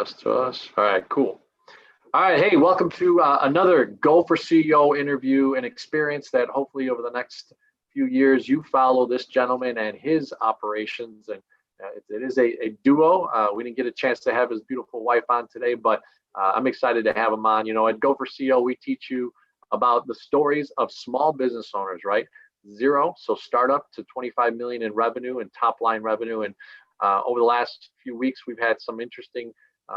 Trust us. All right, cool. All right, hey, welcome to another Go for CEO interview and experience that hopefully over the next few years you follow this gentleman and his operations. And it is a duo. We didn't get a chance to have his beautiful wife on today, but I'm excited to have him on. You know, at Go for CEO, we teach you about the stories of small business owners, right? Zero, so startup to 25 million in revenue and top line revenue. And over the last few weeks, we've had some interesting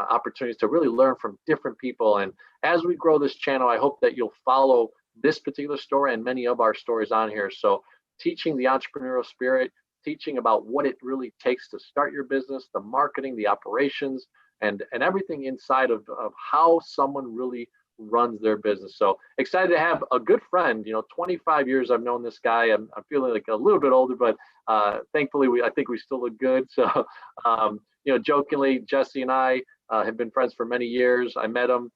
opportunities to really learn from different people. And as we grow this channel, I hope that you'll follow this particular story and many of our stories on here. So teaching the entrepreneurial spirit, teaching about what it really takes to start your business, the marketing, the operations, and everything inside of how someone really runs their business. So excited to have a good friend. You know, 25 years I've known this guy. I'm feeling like a little bit older, but thankfully I think we still look good. So you know, jokingly, Jesse and I have been friends for many years. I met him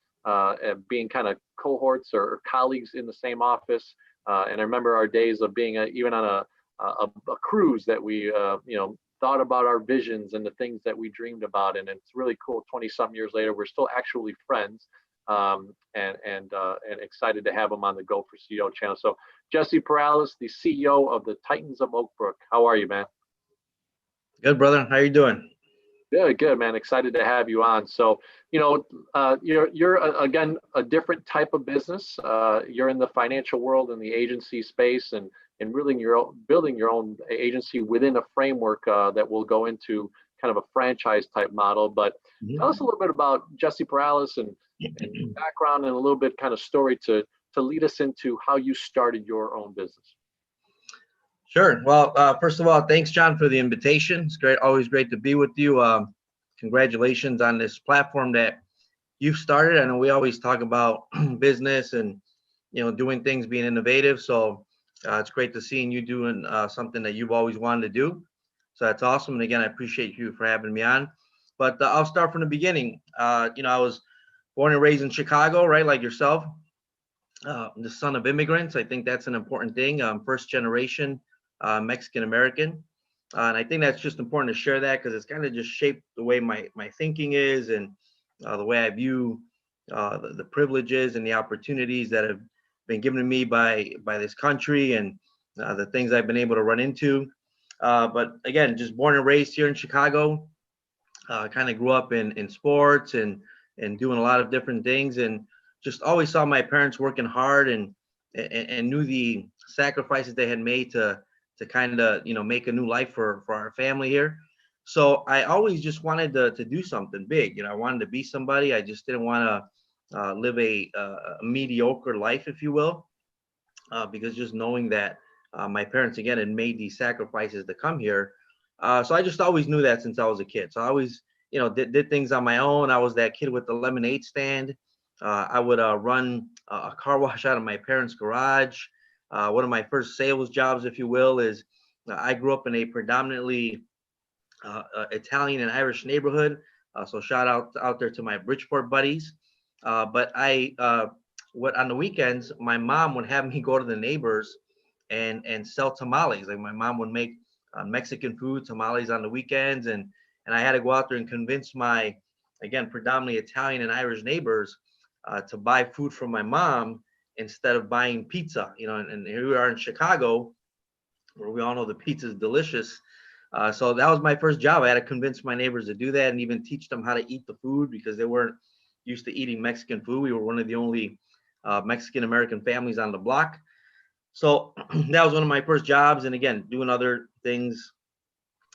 being kind of cohorts or colleagues in the same office, and I remember our days of being even on a cruise that we you know, thought about our visions and the things that we dreamed about. And it's really cool. 20-something years later, we're still actually friends. And excited to have him on the Go for CEO channel. So Jesse Perales, the CEO of the Titans of Oak Brook. How are you, man? Good, brother. How you doing? Good, man. Excited to have you on. So, you know, you're again a different type of business. You're in the financial world and the agency space, and building your own agency within a framework that will go into kind of a franchise type model. But tell us a little bit about Jesse Perales and background, and a little bit kind of story to lead us into how you started your own business. Sure. Well, first of all, thanks, John, for the invitation. It's great, always great to be with you. Congratulations on this platform that you've started. I know we always talk about business and, you know, doing things, being innovative. So it's great to see you doing something that you've always wanted to do. So that's awesome. And again, I appreciate you for having me on. But I'll start from the beginning. You know, I was born and raised in Chicago, right, like yourself. The son of immigrants. I think that's an important thing. First generation Mexican American. And I think that's just important to share that because it's kind of just shaped the way my thinking is, and the way I view the privileges and the opportunities that have been given to me by this country, and the things I've been able to run into. But again, just born and raised here in Chicago. Kind of grew up in sports and doing a lot of different things, and just always saw my parents working hard, and knew the sacrifices they had made to kind of, you know, make a new life for our family here. So I always just wanted to do something big. You know, I wanted to be somebody. I just didn't want to live a mediocre life, if you will, because just knowing that my parents, again, had made these sacrifices to come here. So I just always knew that since I was a kid. So I always, you know, did things on my own. I was that kid with the lemonade stand. I would run a car wash out of my parents' garage. One of my first sales jobs, if you will, is I grew up in a predominantly Italian and Irish neighborhood. So shout out there to my Bridgeport buddies. But what on the weekends, my mom would have me go to the neighbors and sell tamales. Like my mom would make Mexican food, tamales on the weekends, and I had to go out there and convince my, again, predominantly Italian and Irish neighbors to buy food from my mom instead of buying pizza. You know, and here we are in Chicago, where we all know the pizza is delicious. So that was my first job. I had to convince my neighbors to do that, and even teach them how to eat the food, because they weren't used to eating Mexican food. We were one of the only Mexican American families on the block. So that was one of my first jobs. And again, doing other things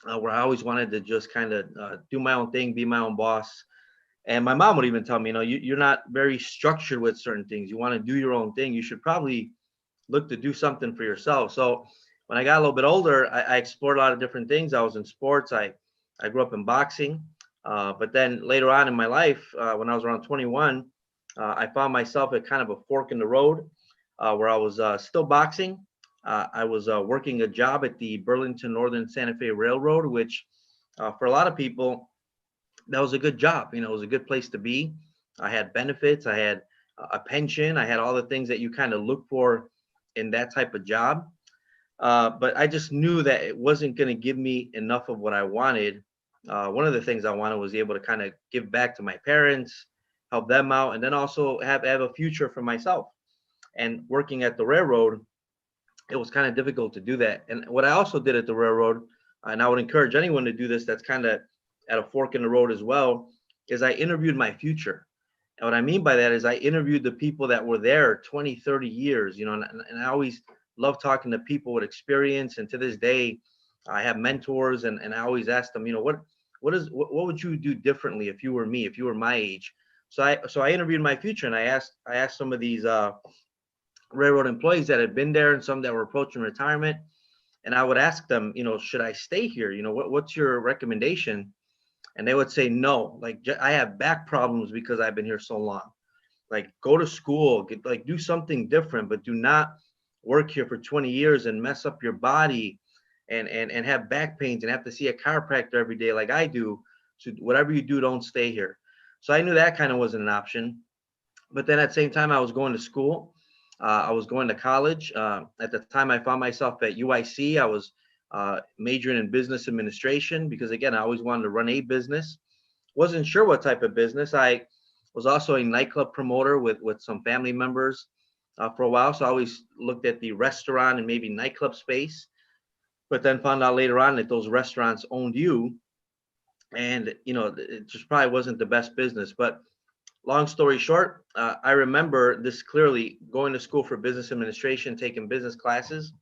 where I always wanted to just kind of do my own thing, be my own boss. And my mom would even tell me, you know, you're not very structured with certain things. You want to do your own thing. You should probably look to do something for yourself. So when I got a little bit older, I explored a lot of different things. I was in sports. I grew up in boxing. But then later on in my life, when I was around 21, I found myself at kind of a fork in the road, where I was still boxing. I was working a job at the Burlington Northern Santa Fe Railroad, which for a lot of people, that was a good job. You know, it was a good place to be. I had benefits. I had a pension. I had all the things that you kind of look for in that type of job. But I just knew that it wasn't going to give me enough of what I wanted one of the things I wanted was able to kind of give back to my parents, help them out, and then also have a future for myself. And working at the railroad, it was kind of difficult to do that. And what I also did at the railroad, and I would encourage anyone to do this that's kind of at a fork in the road as well, is I interviewed my future. And what I mean by that is I interviewed the people that were there 20, 30 years, and I always love talking to people with experience. And to this day, I have mentors, and I always ask them, what would you do differently if you were me, if you were my age? So I interviewed my future, and I asked some of these railroad employees that had been there and some that were approaching retirement. And I would ask them, should I stay here? What's your recommendation? And they would say, no, like I have back problems because I've been here so long. Like go to school, do something different, but do not work here for 20 years and mess up your body and have back pains and have to see a chiropractor every day like I do. So whatever you do, don't stay here. So I knew that kind of wasn't an option. But then at the same time, I was going to school. I was going to college. At the time, I found myself at UIC. I was majoring in business administration because, again, I always wanted to run a business. Wasn't sure what type of business. I was also a nightclub promoter with some family members for a while. So I always looked at the restaurant and maybe nightclub space, but then found out later on that those restaurants owned you. And, it just probably wasn't the best business. But long story short, I remember this clearly, going to school for business administration, taking business classes.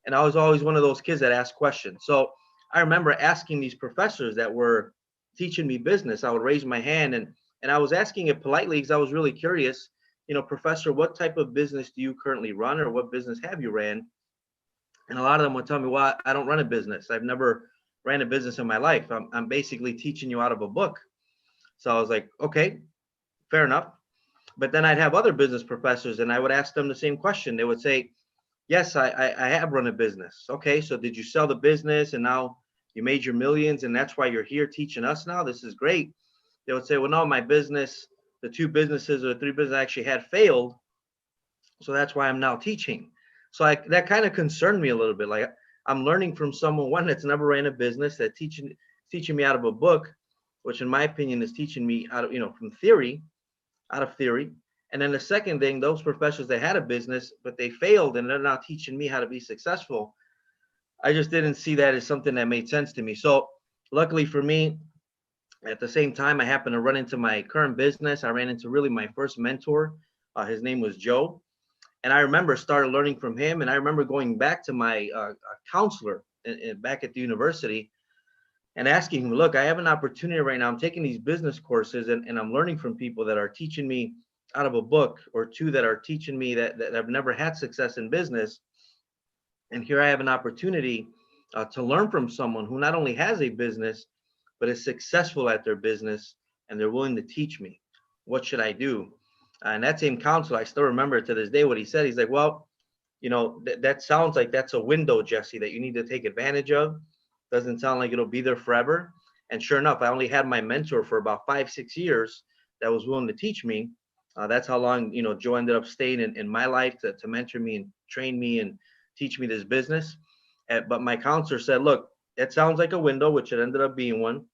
And I was always one of those kids that asked questions. So I remember asking these professors that were teaching me business. I would raise my hand and I was asking it politely because I was really curious, professor, what type of business do you currently run, or what business have you ran? And a lot of them would tell me, well, I don't run a business. I've never ran a business in my life. I'm basically teaching you out of a book. So I was like, okay, fair enough. But then I'd have other business professors and I would ask them the same question. They would say, yes, I have run a business. Okay, so did you sell the business and now you made your millions and that's why you're here teaching us now? This is great. They would say, well, no, my business, the two businesses or the three businesses I actually had failed. So that's why I'm now teaching. So that kind of concerned me a little bit. Like I'm learning from someone, one that's never ran a business, that teaching me out of a book, which in my opinion is teaching me out of, from theory, out of theory. And then the second thing, those professors that had a business, but they failed and they're now teaching me how to be successful. I just didn't see that as something that made sense to me. So luckily for me, at the same time, I happened to run into my current business. I ran into really my first mentor. His name was Joe. And I remember started learning from him. And I remember going back to my counselor back at the university and asking him, look, I have an opportunity right now. I'm taking these business courses and I'm learning from people that are teaching me out of a book, or two that are teaching me that have never had success in business. And here I have an opportunity to learn from someone who not only has a business, but is successful at their business, and they're willing to teach me. What should I do? And that same counselor, I still remember to this day what he said. He's like, well, that sounds like that's a window, Jesse, that you need to take advantage of. Doesn't sound like it'll be there forever. And sure enough, I only had my mentor for about 5-6 years that was willing to teach me. That's how long, Joe ended up staying in my life to mentor me and train me and teach me this business. But my counselor said, look, it sounds like a window, which it ended up being one,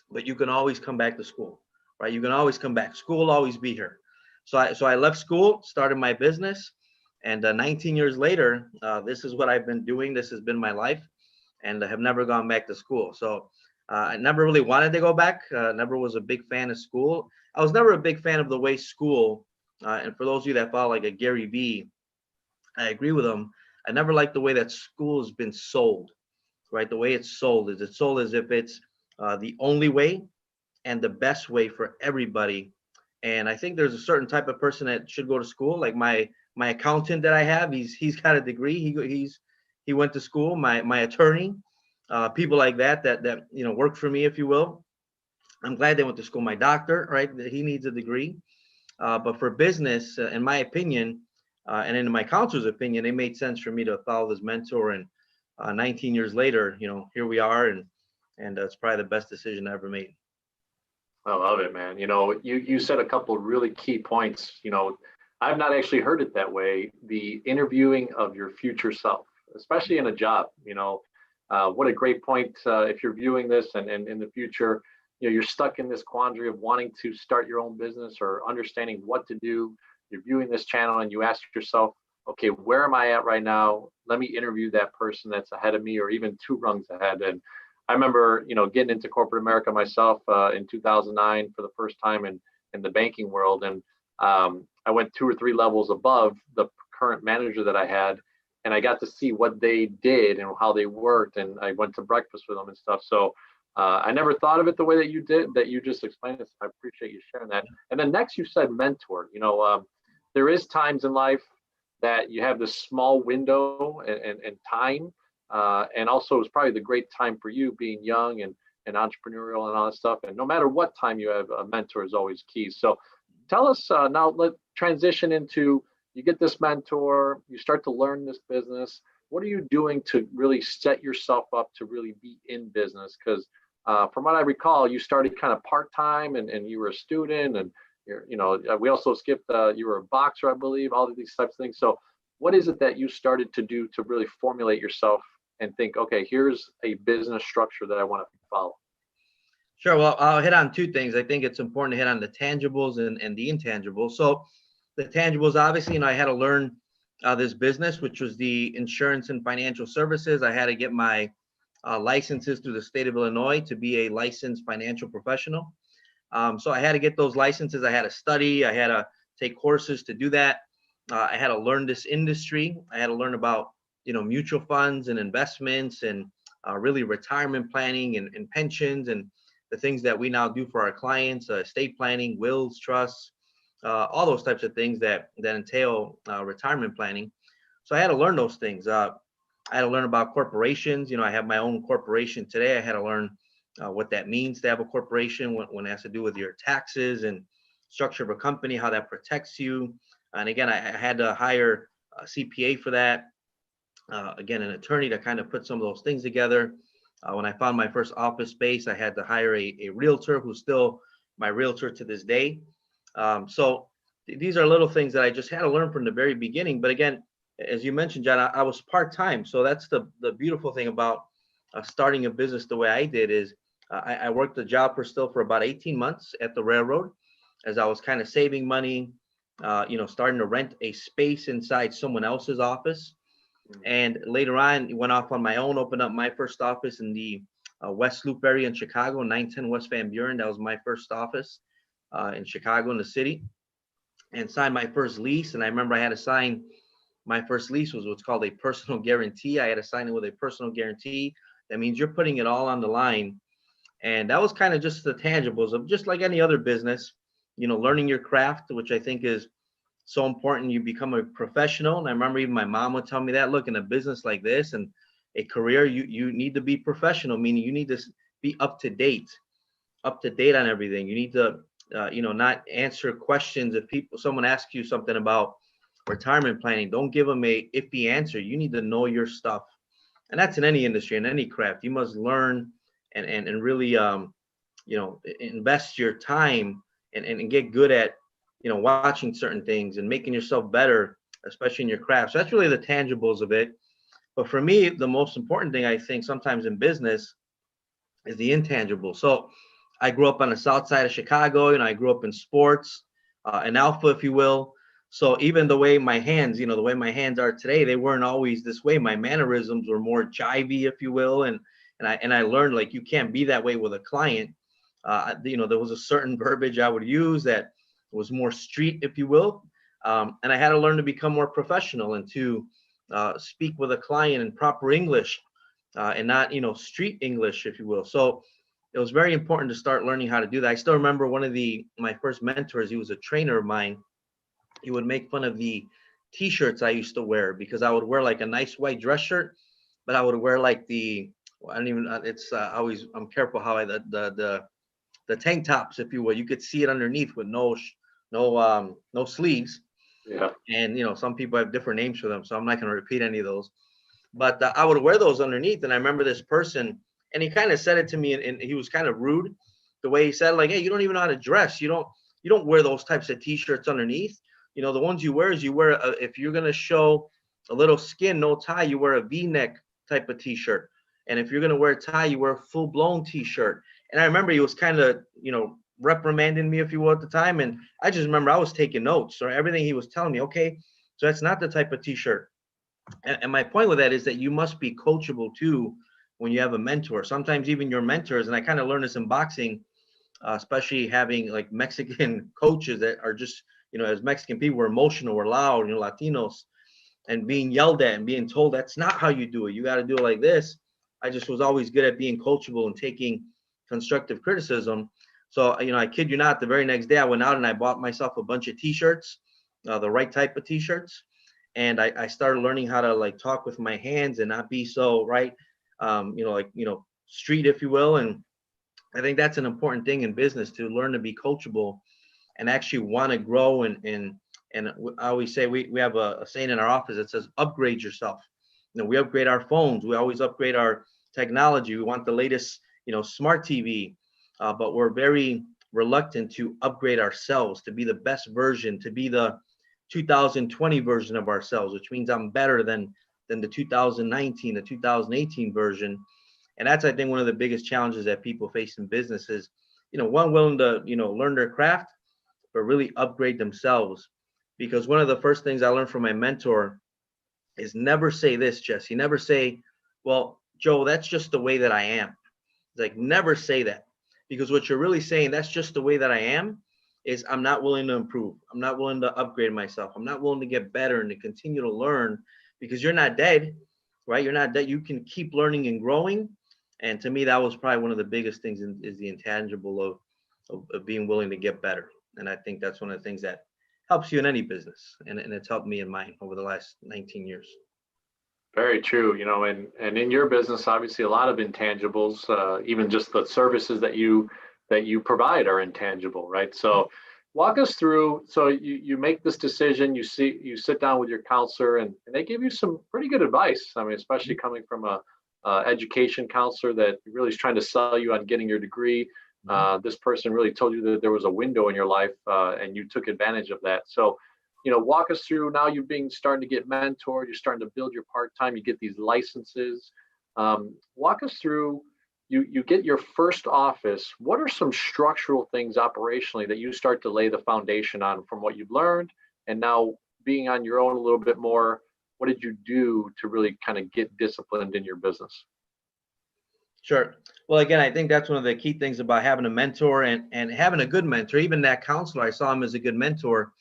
but you can always come back to school, right? You can always come back. School will always be here. So I left school, started my business, and 19 years later, this is what I've been doing. This has been my life, and I have never gone back to school. So I never really wanted to go back. Never was a big fan of school. I was never a big fan of the way school, and for those of you that follow like a Gary Vee, I agree with him. I never liked the way that school has been sold, right? The way it's sold as if it's the only way and the best way for everybody. And I think there's a certain type of person that should go to school. Like my accountant that I have, he's got a degree. He went to school. My attorney, people like that work for me, if you will. I'm glad they went to school. My doctor, right? He needs a degree. But for business, in my opinion, and in my counselor's opinion, it made sense for me to follow this mentor. And 19 years later, here we are, and it's probably the best decision I ever made. I love it, man. You said a couple of really key points. I've not actually heard it that way. The interviewing of your future self, especially in a job. What a great point. If you're viewing this and in the future, you're stuck in this quandary of wanting to start your own business or understanding what to do. You're viewing this channel and you ask yourself, okay, where am I at right now? Let me interview that person that's ahead of me or even two rungs ahead. And I remember, getting into corporate America myself in 2009 for the first time in the banking world. And I went 2 or 3 levels above the current manager that I had. And I got to see what they did and how they worked. And I went to breakfast with them and stuff. So I never thought of it the way that you did, that you just explained it. So I appreciate you sharing that. And then next you said mentor. There is times in life that you have this small window and time. And also it's probably the great time for you being young and entrepreneurial and all that stuff. And no matter what time you have, a mentor is always key. So tell us now, let's transition into, you get this mentor, you start to learn this business. What are you doing to really set yourself up to really be in business? Because from what I recall, you started kind of part-time and you were a student and we also skipped, you were a boxer, I believe, all of these types of things. So what is it that you started to do to really formulate yourself and think, okay, here's a business structure that I want to follow? Sure. Well, I'll hit on 2 things. I think it's important to hit on the tangibles and the intangibles. So the tangibles, obviously, I had to learn this business, which was the insurance and financial services. I had to get my licenses through the state of Illinois to be a licensed financial professional. So I had to get those licenses. I had to study. I had to take courses to do that. I had to learn this industry. I had to learn about, mutual funds and investments and really retirement planning and pensions and the things that we now do for our clients, estate planning, wills, trusts, all those types of things that entail retirement planning. So I had to learn those things. I had to learn about corporations. I have my own corporation today. I had to learn what that means to have a corporation when it has to do with your taxes and structure of a company, how that protects you. And again, I had to hire a CPA for that. Again, an attorney to kind of put some of those things together. When I found my first office space, I had to hire a realtor who's still my realtor to this day. So these are little things that I just had to learn from the very beginning. But again, as you mentioned, John, I was part-time. So that's the beautiful thing about starting a business the way I did is I worked the job for about 18 months at the railroad as I was kind of saving money, starting to rent a space inside someone else's office. And later on, went off on my own, opened up my first office in the West Loop area in Chicago, 910 West Van Buren. That was my first office in Chicago in the city, and signed my first lease. And I remember I had to sign, my first lease was what's called a personal guarantee. I had to sign it with a personal guarantee. That means you're putting it all on the line. And that was kind of just the tangibles of just like any other business, learning your craft, which I think is so important. You become a professional. And I remember even my mom would tell me that, look, in a business like this and a career, you need to be professional, meaning you need to be up to date on everything. You need to, not answer questions. If someone asks you something about retirement planning, don't give them a iffy answer. You need to know your stuff. And that's in any industry, in any craft. You must learn and really, invest your time and get good at, watching certain things and making yourself better, especially in your craft. So that's really the tangibles of it. But for me, the most important thing I think sometimes in business is the intangible. So I grew up on the south side of Chicago, I grew up in sports, an alpha, if you will. So even the way my hands, the way my hands are today, they weren't always this way. My mannerisms were more jivey, if you will. And I learned, like, you can't be that way with a client. There was a certain verbiage I would use that was more street, if you will. And I had to learn to become more professional and to speak with a client in proper English and not, street English, if you will. So it was very important to start learning how to do that. I still remember one of my first mentors, he was a trainer of mine. He would make fun of the t-shirts I used to wear because I would wear like a nice white dress shirt, but I would wear like I'm careful how the tank tops, if you will. You could see it underneath with no sleeves. Yeah. And some people have different names for them, so I'm not going to repeat any of those. But I would wear those underneath, and I remember this person, and he kind of said it to me, and he was kind of rude the way he said, like, hey, you don't even know how to dress. You don't wear those types of t-shirts underneath. The ones you wear is if you're going to show a little skin, no tie, you wear a V-neck type of t-shirt. And if you're going to wear a tie, you wear a full blown t-shirt. And I remember he was kind of, reprimanding me, if you will, at the time. And I just remember I was taking notes, or everything he was telling me. Okay, so that's not the type of t-shirt. And my point with that is that you must be coachable too when you have a mentor. Sometimes even your mentors, and I kind of learned this in boxing, especially having like Mexican coaches that are just, as Mexican people, we're emotional, we're loud, Latinos, and being yelled at and being told that's not how you do it. You got to do it like this. I just was always good at being coachable and taking constructive criticism. So, I kid you not, the very next day I went out and I bought myself a bunch of t-shirts, the right type of t-shirts. And I started learning how to like talk with my hands and not be so right, street, if you will. And I think that's an important thing in business, to learn to be coachable and actually want to grow. And I always say we have a saying in our office that says upgrade yourself. We upgrade our phones. We always upgrade our technology. We want the latest, smart TV, but we're very reluctant to upgrade ourselves to be the best version, to be the 2020 version of ourselves, which means I'm better than the 2019, the 2018 version. And that's, I think, one of the biggest challenges that people face in business is, one, willing to, learn their craft, but really upgrade themselves. Because one of the first things I learned from my mentor is never say this, Jesse. Never say, well, Joe, that's just the way that I am. It's like, never say that. Because what you're really saying, that's just the way that I am, is I'm not willing to improve. I'm not willing to upgrade myself. I'm not willing to get better and to continue to learn, because you're not dead, right? You're not dead. You can keep learning and growing. And to me, that was probably one of the biggest things is the intangible of being willing to get better. And I think that's one of the things that helps you in any business. And it's helped me in mine over the last 19 years. Very true. And in your business, obviously a lot of intangibles, even just the services that you provide are intangible, right? So walk us through. So you make this decision, you sit down with your counselor, and they give you some pretty good advice. I mean, especially coming from a education counselor that really is trying to sell you on getting your degree. This person really told you that there was a window in your life, and you took advantage of that. So, walk us through. Now you're starting to get mentored, you're starting to build your part-time, you get these licenses. Walk us through, you get your first office. What are some structural things operationally that you start to lay the foundation on from what you've learned? And now being on your own a little bit more, what did you do to really kind of get disciplined in your business? Sure. Well, again, I think that's one of the key things about having a mentor and having a good mentor. Even that counselor, I saw him as a good mentor,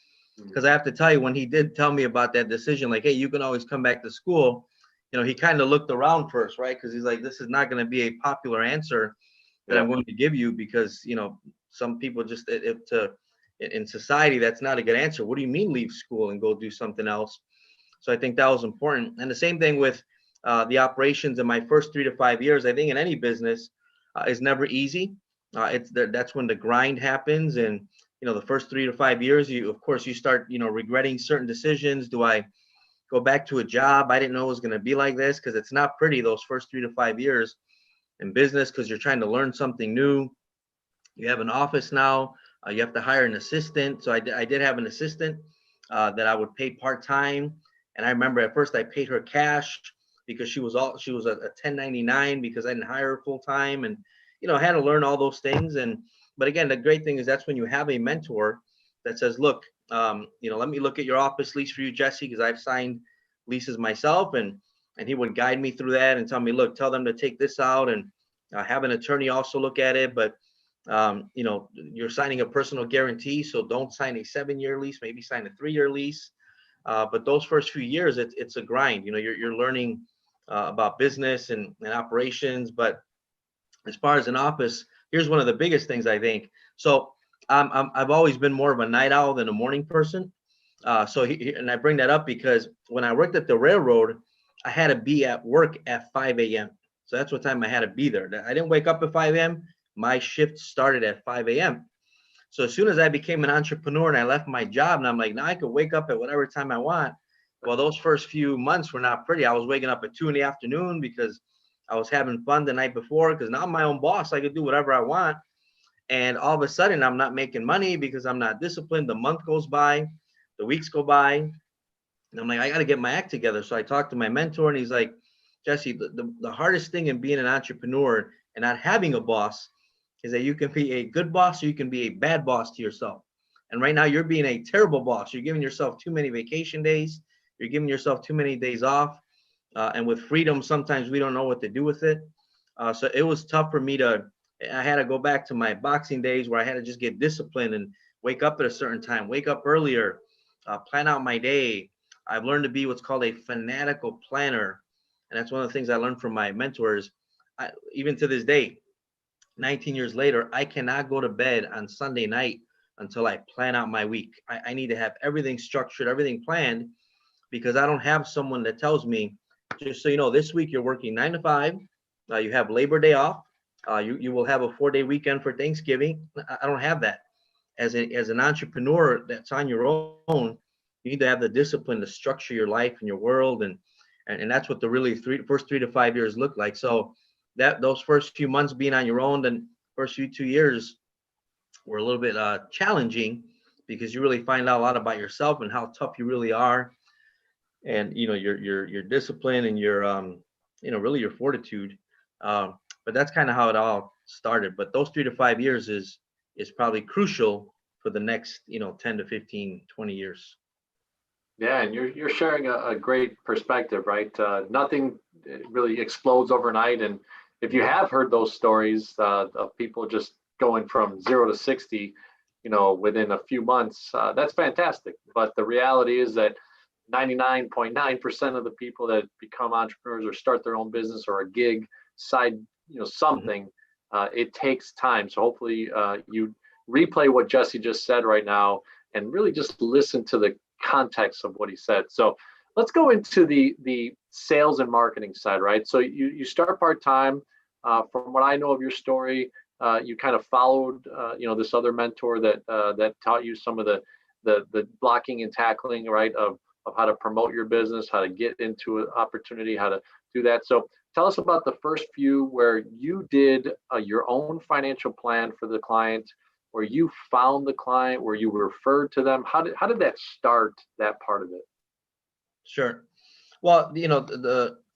because I have to tell you, when he did tell me about that decision, like, hey, you can always come back to school, he kind of looked around first, right? Because he's like, this is not going to be a popular answer that I'm going to give you, because, some people just, in society, that's not a good answer. What do you mean leave school and go do something else? So I think that was important. And the same thing with the operations in my first 3 to 5 years. I think in any business is never easy. That's when the grind happens. And, the first 3 to 5 years, of course, you start, regretting certain decisions. Do I go back to a job I didn't know it was going to be like this? Because it's not pretty those first 3 to 5 years in business, because you're trying to learn something new. You have an office now. You have to hire an assistant. So I did have an assistant that I would pay part-time. And I remember at first I paid her cash, because she was a 1099, because I didn't hire her full time, and I had to learn all those things. But again, the great thing is that's when you have a mentor that says, look, let me look at your office lease for you, Jesse, because I've signed leases myself, and he would guide me through that and tell me, look, tell them to take this out, and have an attorney also look at it. But you're signing a personal guarantee, so don't sign a 7-year lease, maybe sign a 3-year lease. But those first few years, it's a grind. You're learning about business and operations. But as far as an office, here's one of the biggest things, I think. So I've always been more of a night owl than a morning person. And I bring that up because when I worked at the railroad, I had to be at work at 5 a.m. So that's what time I had to be there. I didn't wake up at 5 a.m. My shift started at 5 a.m. So as soon as I became an entrepreneur and I left my job, and I'm like, now I could wake up at whatever time I want. Well, those first few months were not pretty. I was waking up at 2 in the afternoon because I was having fun the night before, because now I'm my own boss. I could do whatever I want. And all of a sudden I'm not making money because I'm not disciplined. The month goes by, the weeks go by, and I'm like, I got to get my act together. So I talked to my mentor, and he's like, Jesse, the hardest thing in being an entrepreneur and not having a boss is that you can be a good boss or you can be a bad boss to yourself. And right now you're being a terrible boss. You're giving yourself too many vacation days. You're giving yourself too many days off. And with freedom, sometimes we don't know what to do with it. So it was tough for me I had to go back to my boxing days where I had to just get disciplined and wake up at a certain time, wake up earlier, plan out my day. I've learned to be what's called a fanatical planner. And that's one of the things I learned from my mentors. Even to this day, 19 years later, I cannot go to bed on Sunday night until I plan out my week. I need to have everything structured, everything planned, because I don't have someone that tells me, just so you know, this week you're working 9 to 5. You have Labor Day off. You will have a 4-day weekend for Thanksgiving. I don't have that. As an entrepreneur that's on your own, you need to have the discipline to structure your life and your world, and that's what the really first 3 to 5 years look like. So that those first few months being on your own, then first few 2 years were a little bit challenging, because you really find out a lot about yourself and how tough you really are, and your discipline and your really your fortitude. But that's kind of how it all started. But those 3 to 5 years is probably crucial for the next 10 to 15, 20 years. Yeah, and you're sharing a great perspective, right? Nothing really explodes overnight, and if you have heard those stories of people just going from 0 to 60, within a few months, that's fantastic. But the reality is that 99.9% of the people that become entrepreneurs or start their own business or a gig side, something, it takes time. So hopefully you replay what Jesse just said right now and really just listen to the context of what he said. So let's go into the sales and marketing side, right? So you start part-time. From what I know of your story, you kind of followed this other mentor that taught you some of the blocking and tackling, right, of how to promote your business, how to get into an opportunity, how to do that. So tell us about the first few where you did your own financial plan for the client, where you found the client, where you referred to them. How did that start, that part of it? Sure. Well,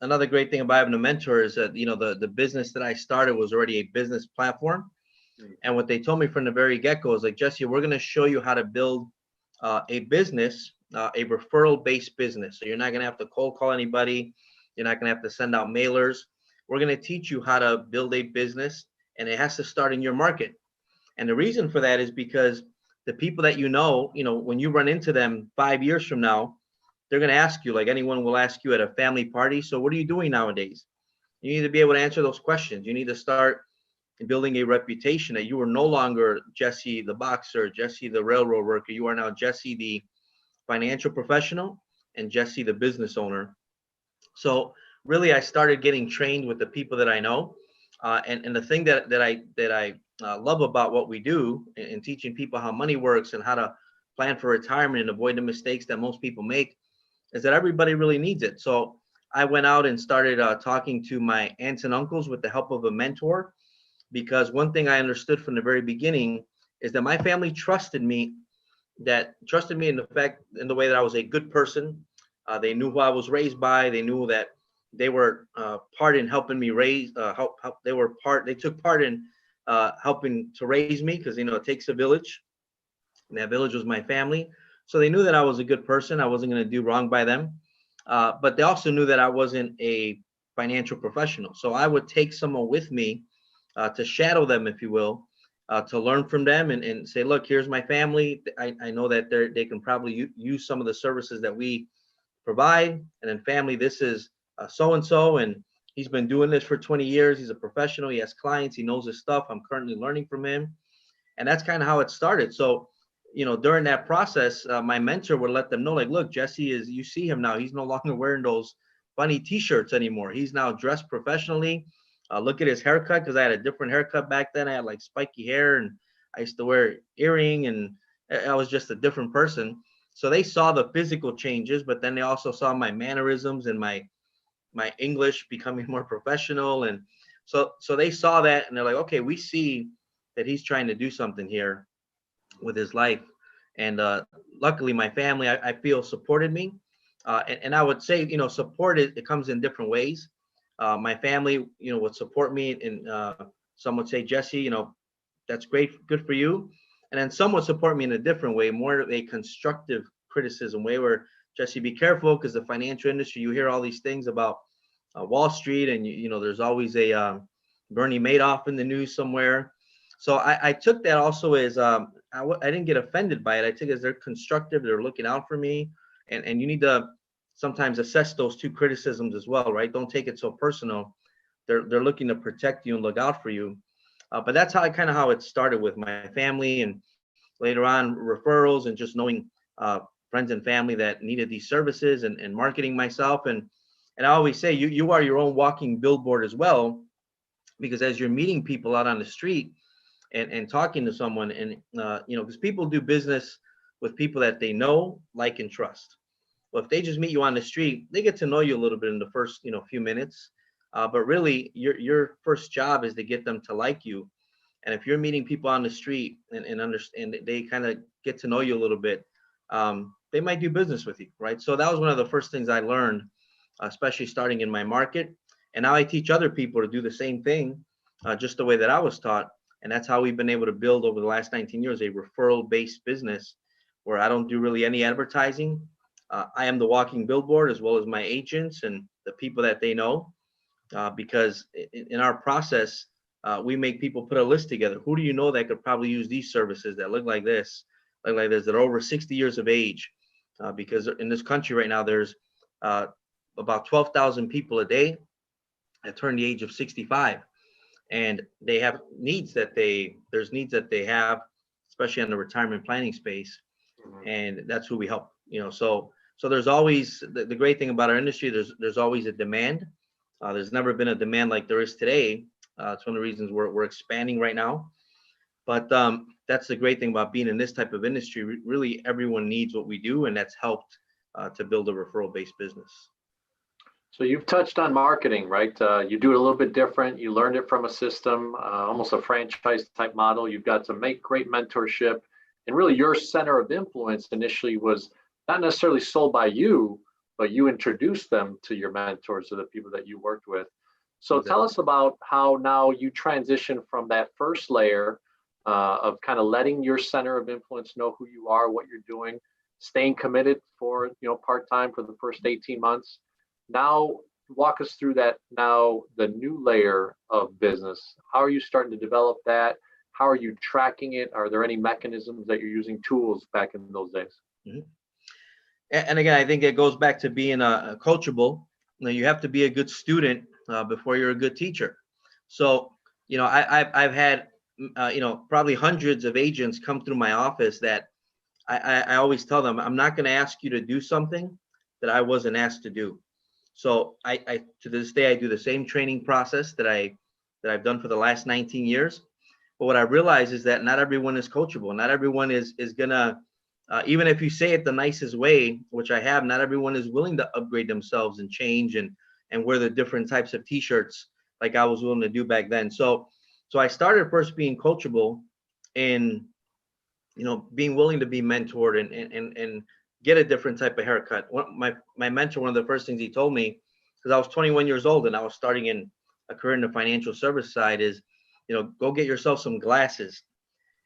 another great thing about having a mentor is that the business that I started was already a business platform. And what they told me from the very get-go is like, Jesse, we're going to show you how to build a business, a referral-based business. So you're not going to have to cold call anybody. You're not going to have to send out mailers. We're going to teach you how to build a business, and it has to start in your market. And the reason for that is because the people that when you run into them 5 years from now, they're going to ask you, like anyone will ask you at a family party, so what are you doing nowadays? You need to be able to answer those questions. You need to start building a reputation that you are no longer Jesse the boxer, Jesse the railroad worker. You are now Jesse the financial professional and Jesse the business owner. So really, I started getting trained with the people that I know. And the thing that I love about what we do in teaching people how money works and how to plan for retirement and avoid the mistakes that most people make is that everybody really needs it. So I went out and started talking to my aunts and uncles with the help of a mentor, because one thing I understood from the very beginning is that my family trusted me in the way that I was a good person. They knew who I was raised by. They knew that they were part in helping me raise. They took part in helping to raise me, because it takes a village, and that village was my family. So they knew that I was a good person. I wasn't going to do wrong by them. But they also knew that I wasn't a financial professional. So I would take someone with me to shadow them, if you will, to learn from them and say, look, here's my family. I know that they can probably use some of the services that we provide. And then family, this is so-and-so, and he's been doing this for 20 years. He's a professional. He has clients. He knows his stuff. I'm currently learning from him. And that's kind of how it started. So, during that process, my mentor would let them know, like, look, Jesse you see him now. He's no longer wearing those funny t-shirts anymore. He's now dressed professionally. Look at his haircut, because I had a different haircut back then. I had like spiky hair, and I used to wear earring, and I was just a different person. So they saw the physical changes, but then they also saw my mannerisms and my English becoming more professional. And so they saw that, and they're like, okay, we see that he's trying to do something here with his life. And luckily, my family, I feel, supported me. And I would say, support, it comes in different ways. My family, would support me, and some would say, Jesse, that's great, good for you. And then some would support me in a different way, more of a constructive criticism way, where Jesse, be careful, because the financial industry, you hear all these things about Wall Street, and there's always a Bernie Madoff in the news somewhere. So I took that also as I didn't get offended by it. I took it as they're constructive, they're looking out for me, and you need to sometimes assess those two criticisms as well, right? Don't take it so personal. They're looking to protect you and look out for you. But that's how it started with my family, and later on referrals, and just knowing friends and family that needed these services, and marketing myself. And I always say, you are your own walking billboard as well, because as you're meeting people out on the street and talking to someone, and because people do business with people that they know, like, and trust. Well, if they just meet you on the street, they get to know you a little bit in the first few minutes, but really your first job is to get them to like you. And if you're meeting people on the street and understand, they kind of get to know you a little bit, they might do business with you, right? So that was one of the first things I learned, especially starting in my market. And now I teach other people to do the same thing, just the way that I was taught. And that's how we've been able to build over the last 19 years a referral-based business, where I don't do really any advertising. I am the walking billboard, as well as my agents and the people that they know, because in our process, we make people put a list together. Who do you know that could probably use these services, that look like this, that are over 60 years of age? Because in this country right now, there's about 12,000 people a day that turn the age of 65. And they have needs that they have, especially in the retirement planning space. And that's who we help, so there's always the great thing about our industry. There's always a demand. There's never been a demand like there is today. It's one of the reasons we're expanding right now. But that's the great thing about being in this type of industry. Really, everyone needs what we do, and that's helped to build a referral-based business. So you've touched on marketing, right? You do it a little bit different. You learned it from a system, almost a franchise type model. You've got to make great mentorship. And really your center of influence initially was not necessarily sold by you, but you introduced them to your mentors or the people that you worked with. So exactly. Tell us about how now you transition from that first layer of kind of letting your center of influence know who you are, what you're doing, staying committed for, part-time for the first 18 months. Now, walk us through that. Now, the new layer of business. How are you starting to develop that? How are you tracking it? Are there any mechanisms that you're using, tools back in those days? Mm-hmm. And again, I think it goes back to being a coachable. You have to be a good student before you're a good teacher. So, I've had, probably hundreds of agents come through my office that I always tell them, I'm not going to ask you to do something that I wasn't asked to do. So I to this day, I do the same training process that I've done for the last 19 years. But what I realize is that not everyone is coachable. Not everyone is gonna, even if you say it the nicest way, which I have, not everyone is willing to upgrade themselves and change and wear the different types of t-shirts like I was willing to do back then. So I started first being coachable and, being willing to be mentored and get a different type of haircut. My mentor, one of the first things he told me, because I was 21 years old and I was starting in a career in the financial service side, is, go get yourself some glasses.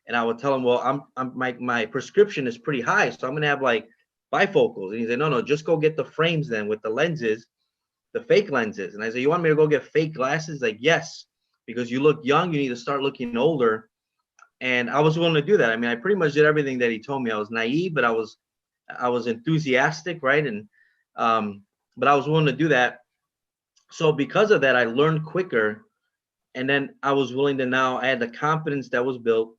And I would tell him, well, my prescription is pretty high, so I'm gonna have like bifocals. And he said, no, just go get the frames then with the lenses, the fake lenses. And I said, you want me to go get fake glasses? Like, yes, because you look young, you need to start looking older. And I was willing to do that. I mean, I pretty much did everything that he told me. I was naive, but I was enthusiastic, right? And but I was willing to do that. So because of that, I learned quicker. And then I was willing to, now I had the confidence that was built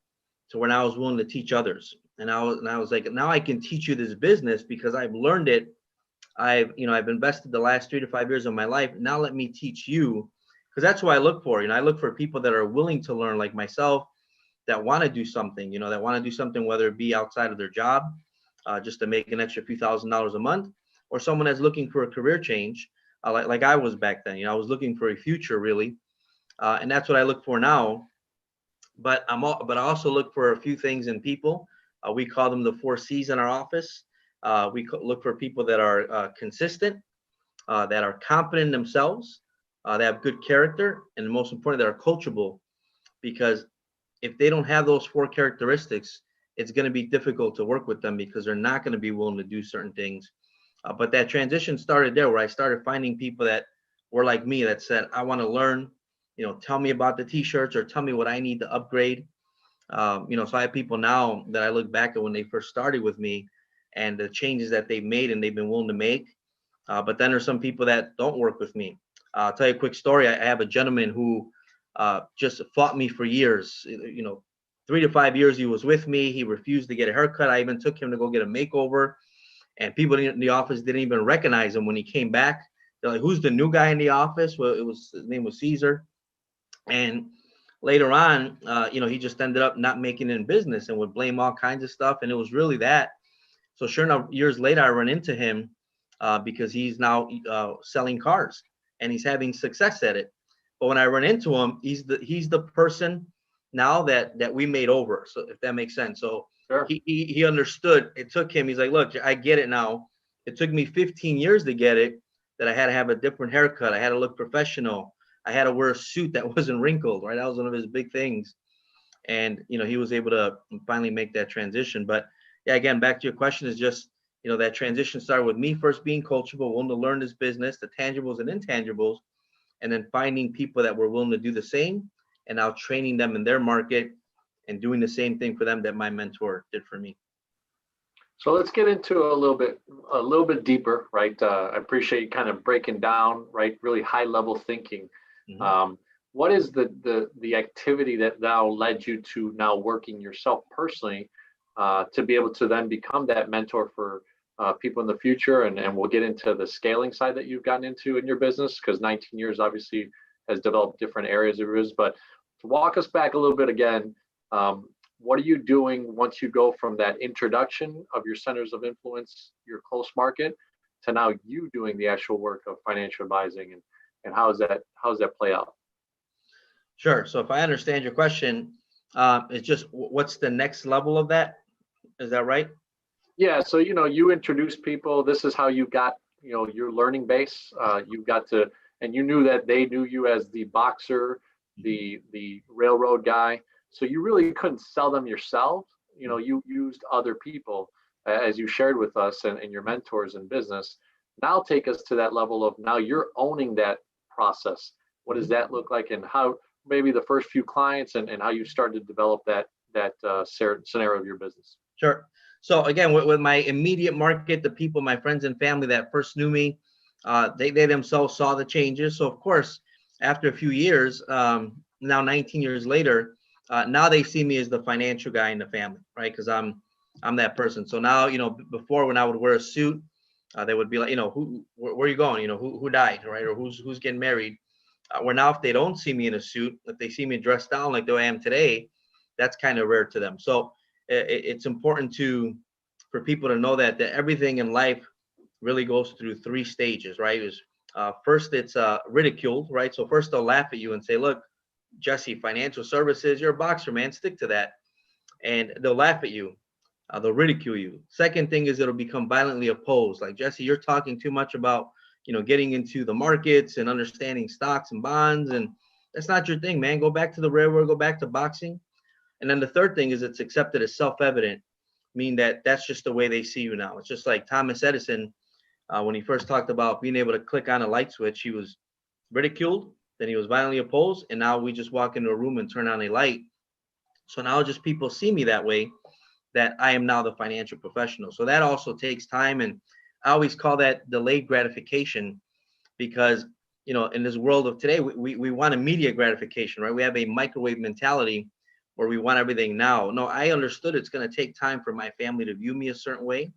to where now I was willing to teach others. And I was like, now I can teach you this business because I've learned it. I've invested the last 3 to 5 years of my life. Now let me teach you, because that's what I look for. I look for people that are willing to learn, like myself, that want to do something, that want to do something, whether it be outside of their job, just to make an extra few $1,000s a month, or someone that's looking for a career change, like I was back then. I was looking for a future, really. And that's what I look for now. But I also look for a few things in people. We call them the 4 C's in our office. We look for people that are consistent, that are confident in themselves, they have good character, and most important, they're coachable. Because if they don't have those four characteristics, it's going to be difficult to work with them because they're not going to be willing to do certain things. But that transition started there, where I started finding people that were like me, that said, I want to learn, tell me about the t-shirts or tell me what I need to upgrade. So I have people now that I look back at when they first started with me and the changes that they've made and they've been willing to make. But then there's some people that don't work with me. I'll tell you a quick story. I have a gentleman who just fought me for years. 3 to 5 years he was with me. He refused to get a haircut. I even took him to go get a makeover, and people in the office didn't even recognize him when he came back. They're like, "Who's the new guy in the office?" Well, his name was Caesar, and later on, he just ended up not making it in business and would blame all kinds of stuff, and it was really that. So sure enough, years later, I run into him because he's now selling cars and he's having success at it. But when I run into him, he's the person now that we made over. So if that makes sense. So Sure. he understood. It took him. He's like, look, I get it now. It took me 15 years to get it. That I had to have a different haircut. I had to look professional. I had to wear a suit that wasn't wrinkled. Right, that was one of his big things. And he was able to finally make that transition. But yeah, again, back to your question, is just that transition started with me first being coachable, willing to learn this business, the tangibles and intangibles, and then finding people that were willing to do the same, and now training them in their market and doing the same thing for them that my mentor did for me. So let's get into a little bit deeper, right? I appreciate you kind of breaking down, right? Really high level thinking. Mm-hmm. What is the activity that now led you to now working yourself personally to be able to then become that mentor for people in the future? And we'll get into the scaling side that you've gotten into in your business, because 19 years obviously has developed different areas of yours. But to walk us back a little bit again, what are you doing once you go from that introduction of your centers of influence, your close market, to now you doing the actual work of financial advising, and how does that play out? Sure. So if I understand your question, it's just what's the next level of that? Is that right? Yeah, so you introduce people. This is how you got your learning base. You got to, and you knew that they knew you as the boxer, the railroad guy. So you really couldn't sell them yourself. You used other people, as you shared with us, and your mentors in business. Now take us to that level of now you're owning that process. What does that look like, and how maybe the first few clients, and how you started to develop that scenario of your business? Sure. So again, with my immediate market, the people, my friends and family that first knew me, they themselves saw the changes. So of course, after a few years, now 19 years later, now they see me as the financial guy in the family, right? Because I'm that person. So now, before when I would wear a suit, they would be like, where are you going? Who died, right? Or who's getting married? Where now, if they don't see me in a suit, if they see me dressed down like the way I am today, that's kind of rare to them. So it's important for people to know that everything in life really goes through 3 stages, right? First, it's ridiculed, right? So first they'll laugh at you and say, look, Jesse, financial services, you're a boxer, man, stick to that. And they'll laugh at you. They'll ridicule you. Second thing is it'll become violently opposed. Like, Jesse, you're talking too much about, getting into the markets and understanding stocks and bonds. And that's not your thing, man. Go back to the railroad, go back to boxing. And then the third thing is it's accepted as self-evident, meaning that that's just the way they see you now. It's just like Thomas Edison, when he first talked about being able to click on a light switch, he was ridiculed, then he was violently opposed, and now we just walk into a room and turn on a light. So now just people see me that way, that I am now the financial professional. So that also takes time, and I always call that delayed gratification, because in this world of today, we want immediate gratification, right? We have a microwave mentality where we want everything now. No, I understood it's going to take time for my family to view me a certain way.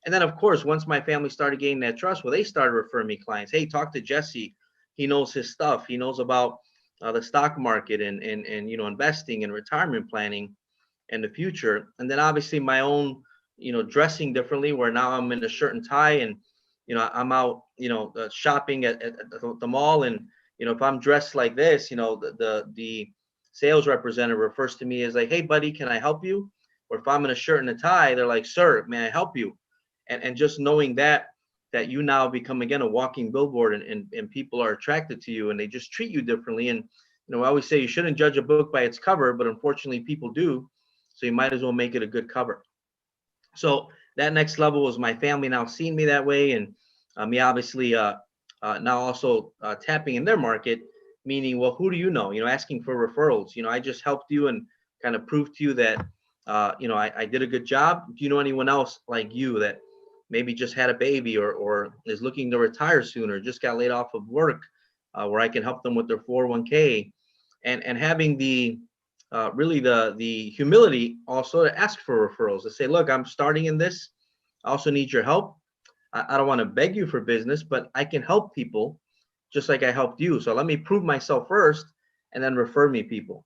And then, of course, once my family started gaining that trust, well, they started referring me clients. Hey, talk to Jesse. He knows his stuff. He knows about the stock market and investing and retirement planning and the future. And then obviously my own, dressing differently, where now I'm in a shirt and tie, and I'm out, shopping at the mall, and if I'm dressed like this, the sales representative refers to me as like, hey buddy, can I help you? Or if I'm in a shirt and a tie, they're like, sir, may I help you? And just knowing that that you now become, again, a walking billboard, and people are attracted to you, and they just treat you differently. And, I always say you shouldn't judge a book by its cover, but unfortunately people do. So you might as well make it a good cover. So that next level was my family now seeing me that way, and me obviously now also tapping in their market, meaning, well, who do you know? Asking for referrals. I just helped you and kind of proved to you that I did a good job. Do you know anyone else like you that maybe just had a baby or is looking to retire soon or just got laid off of work, where I can help them with their 401k, and having the really the humility also to ask for referrals, to say, look, I'm starting in this. I also need your help. I don't want to beg you for business, but I can help people just like I helped you. So let me prove myself first and then refer me people.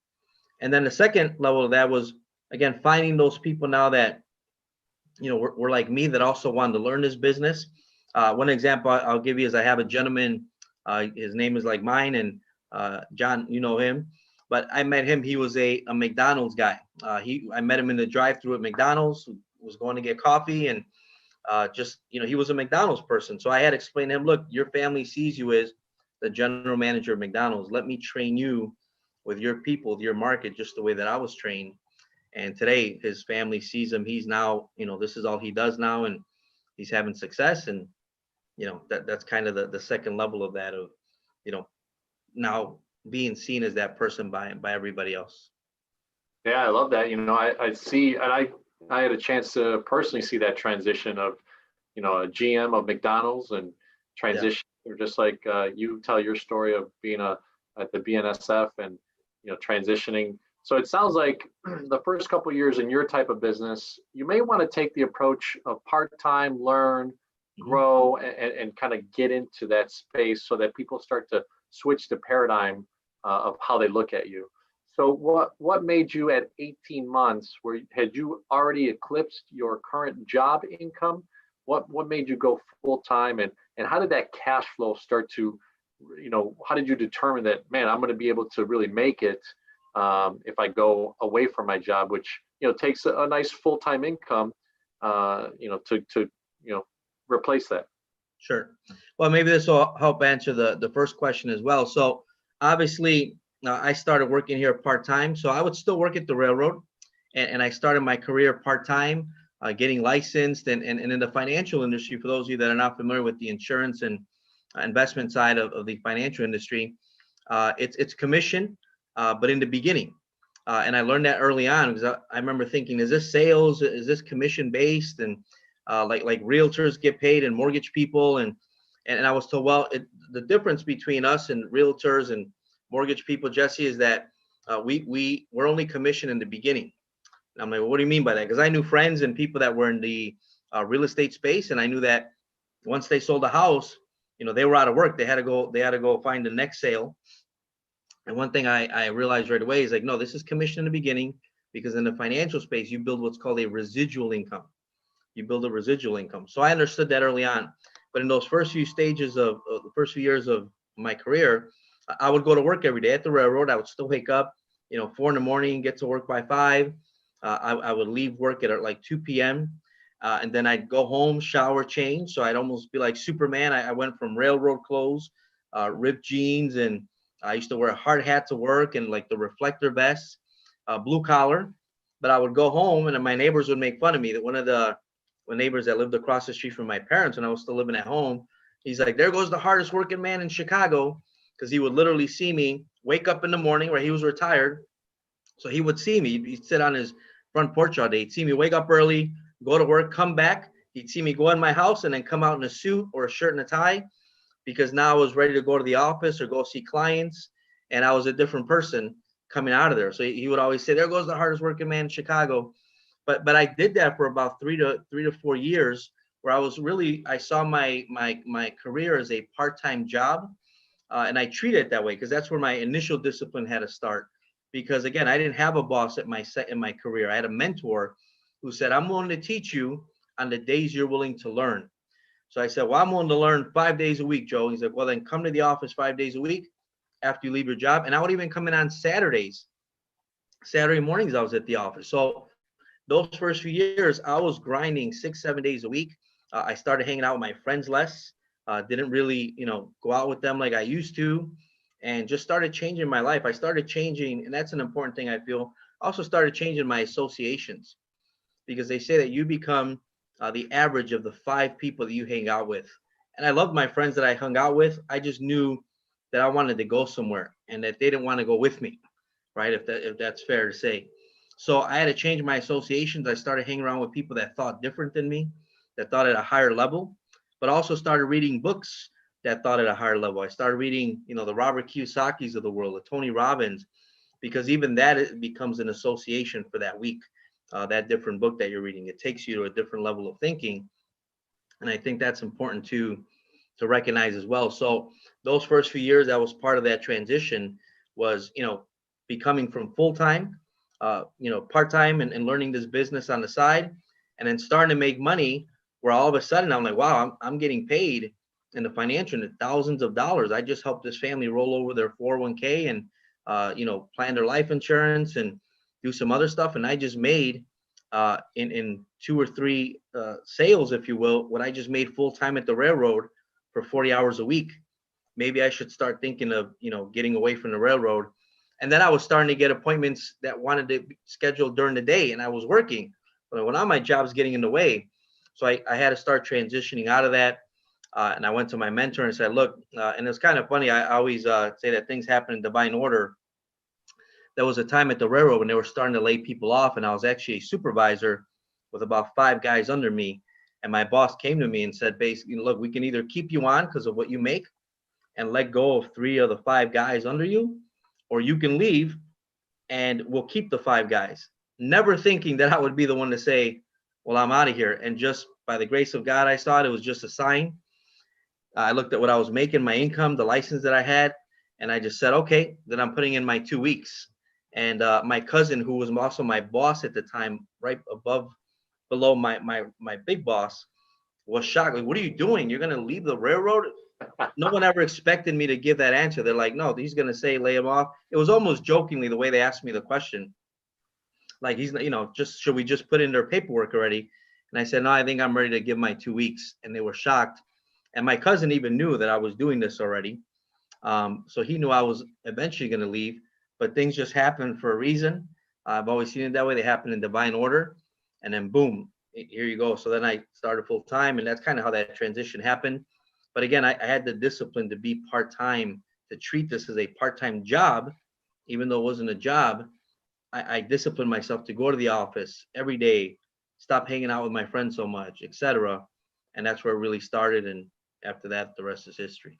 And then the second level of that was, again, finding those people now that, were like me, that also wanted to learn this business. One example I'll give you is I have a gentleman, his name is like mine, and John, you know him, but I met him. He was a McDonald's guy. I met him in the drive-thru at McDonald's, was going to get coffee, and he was a McDonald's person. So I had to explain to him, look, your family sees you as the general manager of McDonald's. Let me train you with your people, with your market, just the way that I was trained. And today his family sees him. He's now, this is all he does now, and he's having success. And, that's kind of the second level of that, of, now being seen as that person by everybody else. Yeah, I love that. I see, and I had a chance to personally see that transition of, a GM of McDonald's and transition, or just like you tell your story of being at the BNSF and, transitioning. So it sounds like the first couple of years in your type of business, you may want to take the approach of part-time, learn, grow, and kind of get into that space so that people start to switch the paradigm of how they look at you. So what made you at 18 months, had you already eclipsed your current job income? What made you go full time, and how did that cash flow start to, how did you determine that, man, I'm going to be able to really make it if I go away from my job, which takes a nice full-time income, to replace that? Sure. Well, maybe this will help answer the first question as well. So obviously, I started working here part-time. So I would still work at the railroad, and I started my career part-time, getting licensed, and in the financial industry. For those of you that are not familiar with the insurance and investment side of the financial industry, it's commission, but in the beginning. And I learned that early on, because I remember thinking, is this sales? Is this commission based? And like realtors get paid and mortgage people. And I was told, well, the difference between us and realtors and mortgage people, Jesse, is that we're only commissioned in the beginning. And I'm like, well, what do you mean by that? Because I knew friends and people that were in the real estate space, and I knew that once they sold a house, they were out of work. They had to go find the next sale. And one thing I realized right away is like, no, this is commission in the beginning, because in the financial space, you build what's called a residual income. You build a residual income. So I understood that early on. But in those first few stages of the first few years of my career, I would go to work every day at the railroad. I would still wake up, 4 in the morning, get to work by 5. I would leave work at like 2 p.m. And then I'd go home, shower, change. So I'd almost be like Superman. I went from railroad clothes, ripped jeans, and I used to wear a hard hat to work, and like the reflector vest, blue collar. But I would go home, and my neighbors would make fun of me. That one of the neighbors that lived across the street from my parents when I was still living at home, he's like, there goes the hardest working man in Chicago. Because he would literally see me wake up in the morning, where he was retired. So he would see me, he'd sit on his front porch all day. He'd see me wake up early, go to work, come back. He'd see me go in my house and then come out in a suit or a shirt and a tie, because now I was ready to go to the office or go see clients. And I was a different person coming out of there. So he would always say, there goes the hardest working man in Chicago. But I did that for about 3 to 4 years, where I saw my career as a part-time job. And I treat it that way, because that's where my initial discipline had to start. Because again, I didn't have a boss in my career. I had a mentor who said, I'm willing to teach you on the days you're willing to learn. So I said, well, I'm willing to learn 5 days a week, Joe. He's like, well, then come to the office 5 days a week after you leave your job. And I would even come in on Saturdays. Saturday mornings, I was at the office. So those first few years, I was grinding 6-7 days a week. I started hanging out with my friends less. Didn't really, go out with them like I used to, and just started changing my life. I started changing, and that's an important thing I feel. Also started changing my associations, because they say that you become the average of the 5 people that you hang out with. And I loved my friends that I hung out with. I just knew that I wanted to go somewhere and that they didn't want to go with me, right? If that's fair to say. So I had to change my associations. I started hanging around with people that thought different than me, that thought at a higher level, but also started reading books that thought at a higher level. I started reading, the Robert Kiyosaki's of the world, the Tony Robbins, because even that it becomes an association for that week. That different book that you're reading, it takes you to a different level of thinking, and I think that's important to recognize as well. So those first few years, that was part of that transition, was becoming from full-time, part-time, and learning this business on the side, and then starting to make money, where all of a sudden I'm like, wow, I'm getting paid in the financial thousands of dollars. I just helped this family roll over their 401k and plan their life insurance and do some other stuff, and I just made in 2 or 3 sales, if you will, what I just made full-time at the railroad for 40 hours a week. Maybe I should start thinking of getting away from the railroad. And then I was starting to get appointments that wanted to be scheduled during the day, and I was working, but when all my jobs getting in the way, so I had to start transitioning out of that. And I went to my mentor and said, look, and it's kind of funny, I always say that things happen in divine order. There was a time at the railroad when they were starting to lay people off, and I was actually a supervisor with about 5 guys under me. And my boss came to me and said, basically, look, we can either keep you on because of what you make and let go of 3 of the 5 guys under you, or you can leave and we'll keep the 5 guys. Never thinking that I would be the one to say, well, I'm out of here. And just by the grace of God, I saw it was just a sign. I looked at what I was making, my income, the license that I had, and I just said, okay, then I'm putting in my 2 weeks. And my cousin, who was also my boss at the time, right below my big boss, was shocked. Like, what are you doing? You're gonna leave the railroad? No one ever expected me to give that answer. They're like, no, he's gonna say lay him off. It was almost jokingly the way they asked me the question. Like, he's, just should we just put in their paperwork already? And I said, no, I think I'm ready to give my 2 weeks. And they were shocked. And my cousin even knew that I was doing this already. So he knew I was eventually going to leave, but things just happened for a reason. I've always seen it that way. They happen in divine order, and then boom, here you go. So then I started full time, and that's kind of how that transition happened. But again, I had the discipline to be part-time, to treat this as a part-time job, even though it wasn't a job. I disciplined myself to go to the office every day, stop hanging out with my friends so much, etc. And that's where it really started. And after that, the rest is history.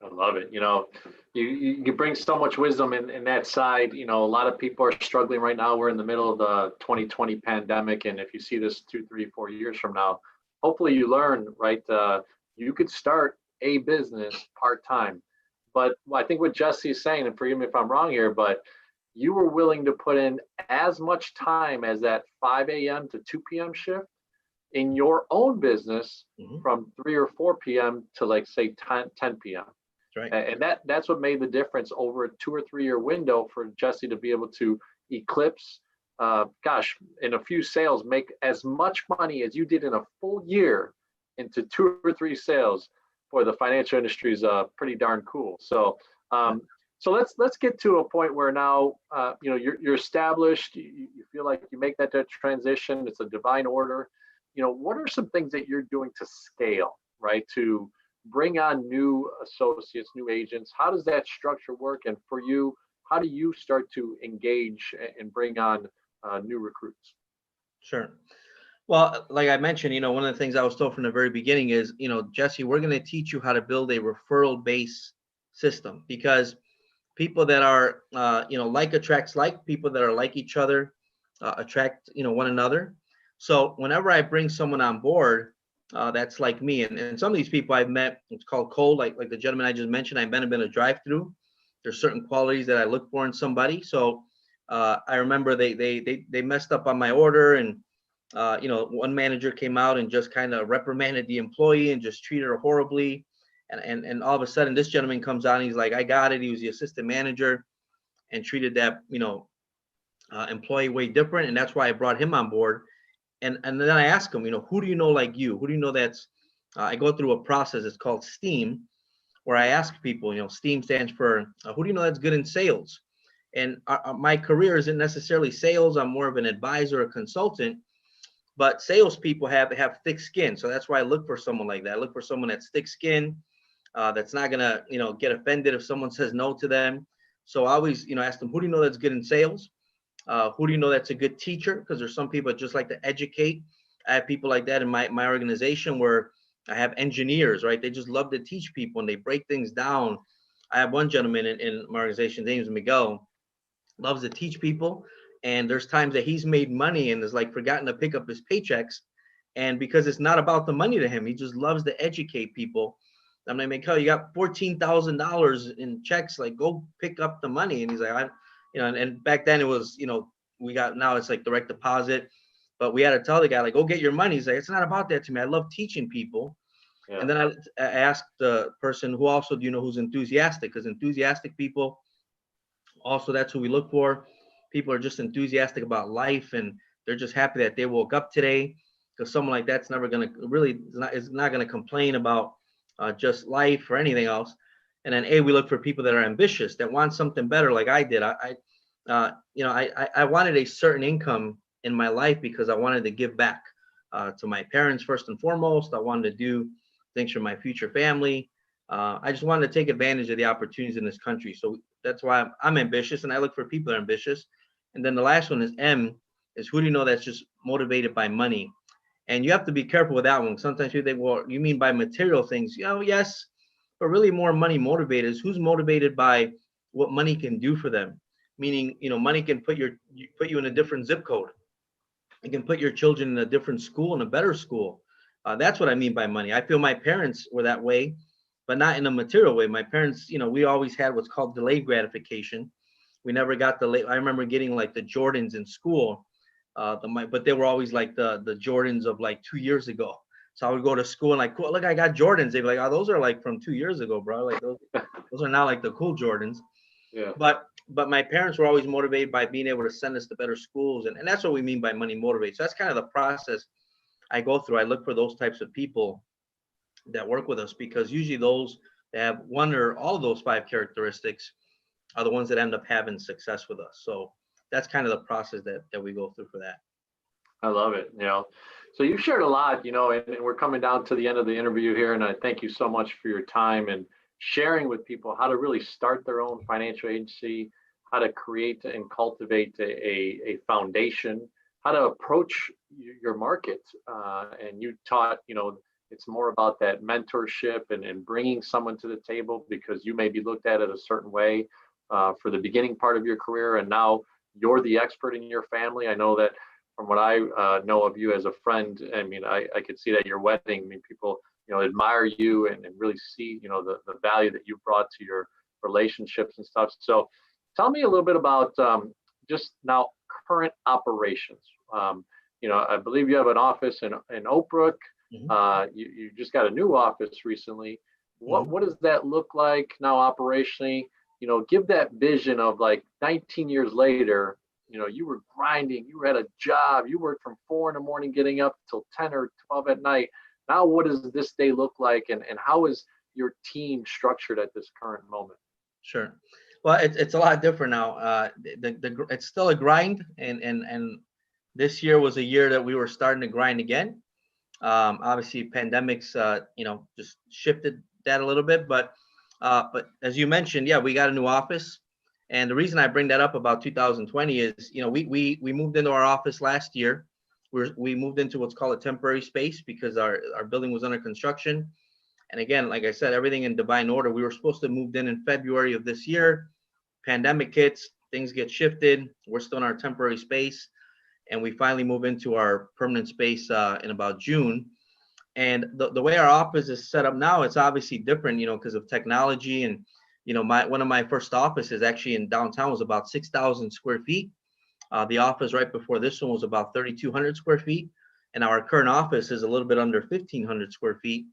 I love it. You bring so much wisdom in that side. A lot of people are struggling right now. We're in the middle of the 2020 pandemic. And if you see this 2, 3, 4 years from now, hopefully you learn, right? You could start a business part-time. But I think what Jesse is saying, and forgive me if I'm wrong here, but you were willing to put in as much time as that 5 a.m. to 2 p.m. shift in your own business, from 3 or 4 p.m. to, like, say 10 p.m. Right. And that's what made the difference over a 2 or 3 year window for Jesse to be able to eclipse, in a few sales, make as much money as you did in a full year into 2 or 3 sales. For the financial industry is pretty darn cool. So let's get to a point where now you're established. You feel like you make that transition. It's a divine order. What are some things that you're doing to scale, right? To bring on new associates, new agents? How does that structure work? And for you, how do you start to engage and bring on new recruits? Sure. Well, like I mentioned, one of the things I was told from the very beginning is, Jesse, we're going to teach you how to build a referral-based system, because people that are, like attracts like, people that are like each other attract, one another. So whenever I bring someone on board, that's like me, and some of these people I've met, it's called cold, like the gentleman I just mentioned, I met him in a drive-through. There's certain qualities that I look for in somebody. So I remember they messed up on my order, and one manager came out and just kind of reprimanded the employee and just treated her horribly. And all of a sudden this gentleman comes out and he's like, I got it. He was the assistant manager and treated that, employee way different. And that's why I brought him on board. and then I ask them, who do you know like you? Who do you know that's, I go through a process, it's called STEAM, where I ask people, STEAM stands for, who do you know that's good in sales? And my career isn't necessarily sales. I'm more of an advisor, a consultant, but salespeople have thick skin. So that's why I look for someone like that. I look for someone that's thick skin, that's not gonna, get offended if someone says no to them. So I always, ask them, who do you know that's good in sales? Who do you know that's a good teacher? Because there's some people that just like to educate. I have people like that in my organization where I have engineers, right? They just love to teach people and they break things down. I have one gentleman in my organization, his name is Miguel, loves to teach people. And there's times that he's made money and is like forgotten to pick up his paychecks. And because it's not about the money to him, he just loves to educate people. I'm like, Miguel, you got $14,000 in checks, like go pick up the money. And he's like, and back then it was, now it's like direct deposit, but we had to tell the guy, like, go get your money. He's like, it's not about that to me. I love teaching people. Yeah. And then I asked the person who also, do you know who's enthusiastic? Because enthusiastic people, also that's who we look for. People are just enthusiastic about life and they're just happy that they woke up today. Because someone like that's never going to really, is not going to complain about just life or anything else. And then we look for people that are ambitious, that want something better like I did. I wanted a certain income in my life because I wanted to give back to my parents first and foremost. I wanted to do things for my future family. I just wanted to take advantage of the opportunities in this country. So that's why I'm ambitious, and I look for people that are ambitious. And then the last one is M, is who do you know that's just motivated by money? And you have to be careful with that one. Sometimes people think, well, you mean by material things? Yes, but really more money motivated is who's motivated by what money can do for them. Meaning, money can put you in a different zip code. It can put your children in a different school, in a better school. That's what I mean by money. I feel my parents were that way, but not in a material way. My parents, we always had what's called delayed gratification. We never got I remember getting like the Jordans in school, but they were always like the Jordans of like 2 years ago. So I would go to school and like, cool, look, I got Jordans. They'd be like, oh, those are like from 2 years ago, bro. Like those are now like the cool Jordans. Yeah. But my parents were always motivated by being able to send us to better schools. And that's what we mean by money motivates. So that's kind of the process I go through. I look for those types of people that work with us, because usually those that have one or all of those 5 characteristics are the ones that end up having success with us. So that's kind of the process that we go through for that. I love it. So you've shared a lot, and we're coming down to the end of the interview here. And I thank you so much for your time and sharing with people how to really start their own financial agency, how to create and cultivate a foundation, how to approach your market. And you taught, it's more about that mentorship and bringing someone to the table, because you may be looked at it a certain way for the beginning part of your career. And now you're the expert in your family. I know that from what I know of you as a friend, I mean, I could see that at your wedding, I mean, people, admire you and really see, the value that you brought to your relationships and stuff. So tell me a little bit about just now current operations. I believe you have an office in Oak Brook. Mm-hmm. You just got a new office recently. What does that look like now operationally? Give that vision of like 19 years later, you were grinding, you were at a job, you worked from 4 a.m. getting up till 10 or 12 at night. Now, what does this day look like, and how is your team structured at this current moment? Sure. Well, it's a lot different now. It's still a grind, and this year was a year that we were starting to grind again. Obviously, pandemics, just shifted that a little bit, but as you mentioned, yeah, we got a new office, and the reason I bring that up about 2020 is, we moved into our office last year. We moved into what's called a temporary space because our building was under construction. And again, like I said, everything in divine order. We were supposed to move in February of this year. Pandemic hits, things get shifted. We're still in our temporary space, and we finally move into our permanent space in about June. And the way our office is set up now, it's obviously different, because of technology. And one of my first offices actually in downtown was about 6,000 square feet. The office right before this one was about 3,200 square feet. And our current office is a little bit under 1,500 square feet.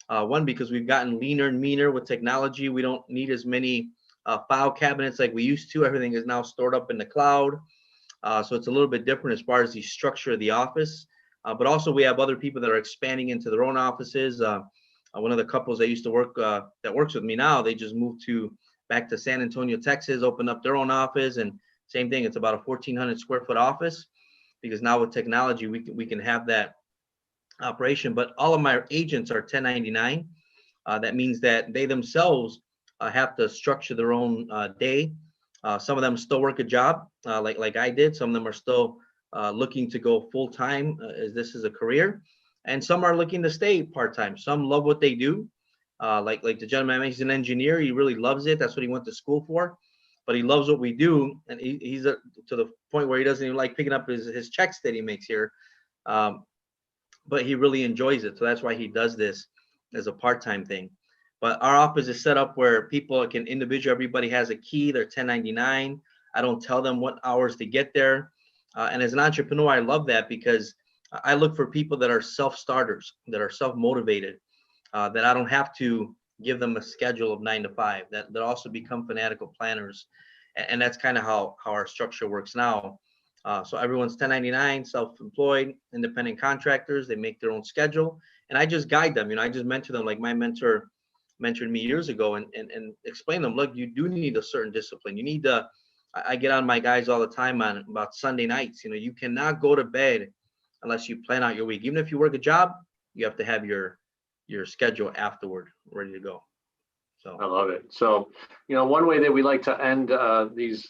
One, because we've gotten leaner and meaner with technology. We don't need as many file cabinets like we used to. Everything is now stored up in the cloud. So it's a little bit different as far as the structure of the office. But also we have other people that are expanding into their own offices. One of the couples that used to work that works with me now, they just moved back to San Antonio, Texas, opened up their own office, and same thing. It's about a 1,400 square foot office, because now with technology we can have that operation. But all of my agents are 1099. That means that they themselves have to structure their own day. Some of them still work a job like I did. Some of them are still looking to go full time as this is a career, and some are looking to stay part time. Some love what they do. Like the gentleman, he's an engineer. He really loves it. That's what he went to school for. But he loves what we do, and he's to the point where he doesn't even like picking up his checks that he makes here. But he really enjoys it. So that's why he does this as a part-time thing. But our office is set up where people can everybody has a key. They're 1099. I don't tell them what hours to get there. And as an entrepreneur, I love that, because I look for people that are self-starters, that are self-motivated, that I don't have to give them a schedule of 9 to 5, that also become fanatical planners. And that's kind of how our structure works now. So everyone's 1099, self-employed, independent contractors. They make their own schedule, and I just guide them. I just mentor them, like my mentor mentored me years ago, and explain them, look, you do need a certain discipline. You need to, I get on my guys all the time on about Sunday nights. You cannot go to bed unless you plan out your week. Even if you work a job, you have to have your schedule afterward ready to go. So I love it. So, one way that we like to end these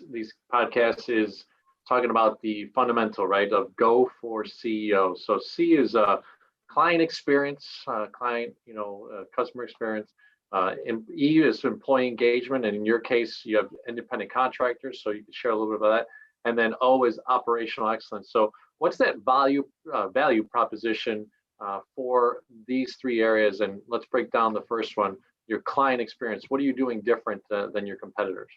podcasts is talking about the fundamental, right, of Go for CEO. So C is client experience, customer experience. E is employee engagement, and in your case, you have independent contractors, so you can share a little bit about that. And then O is operational excellence. So, what's that value proposition for these three areas? And let's break down the first one, your client experience. What are you doing different than your competitors?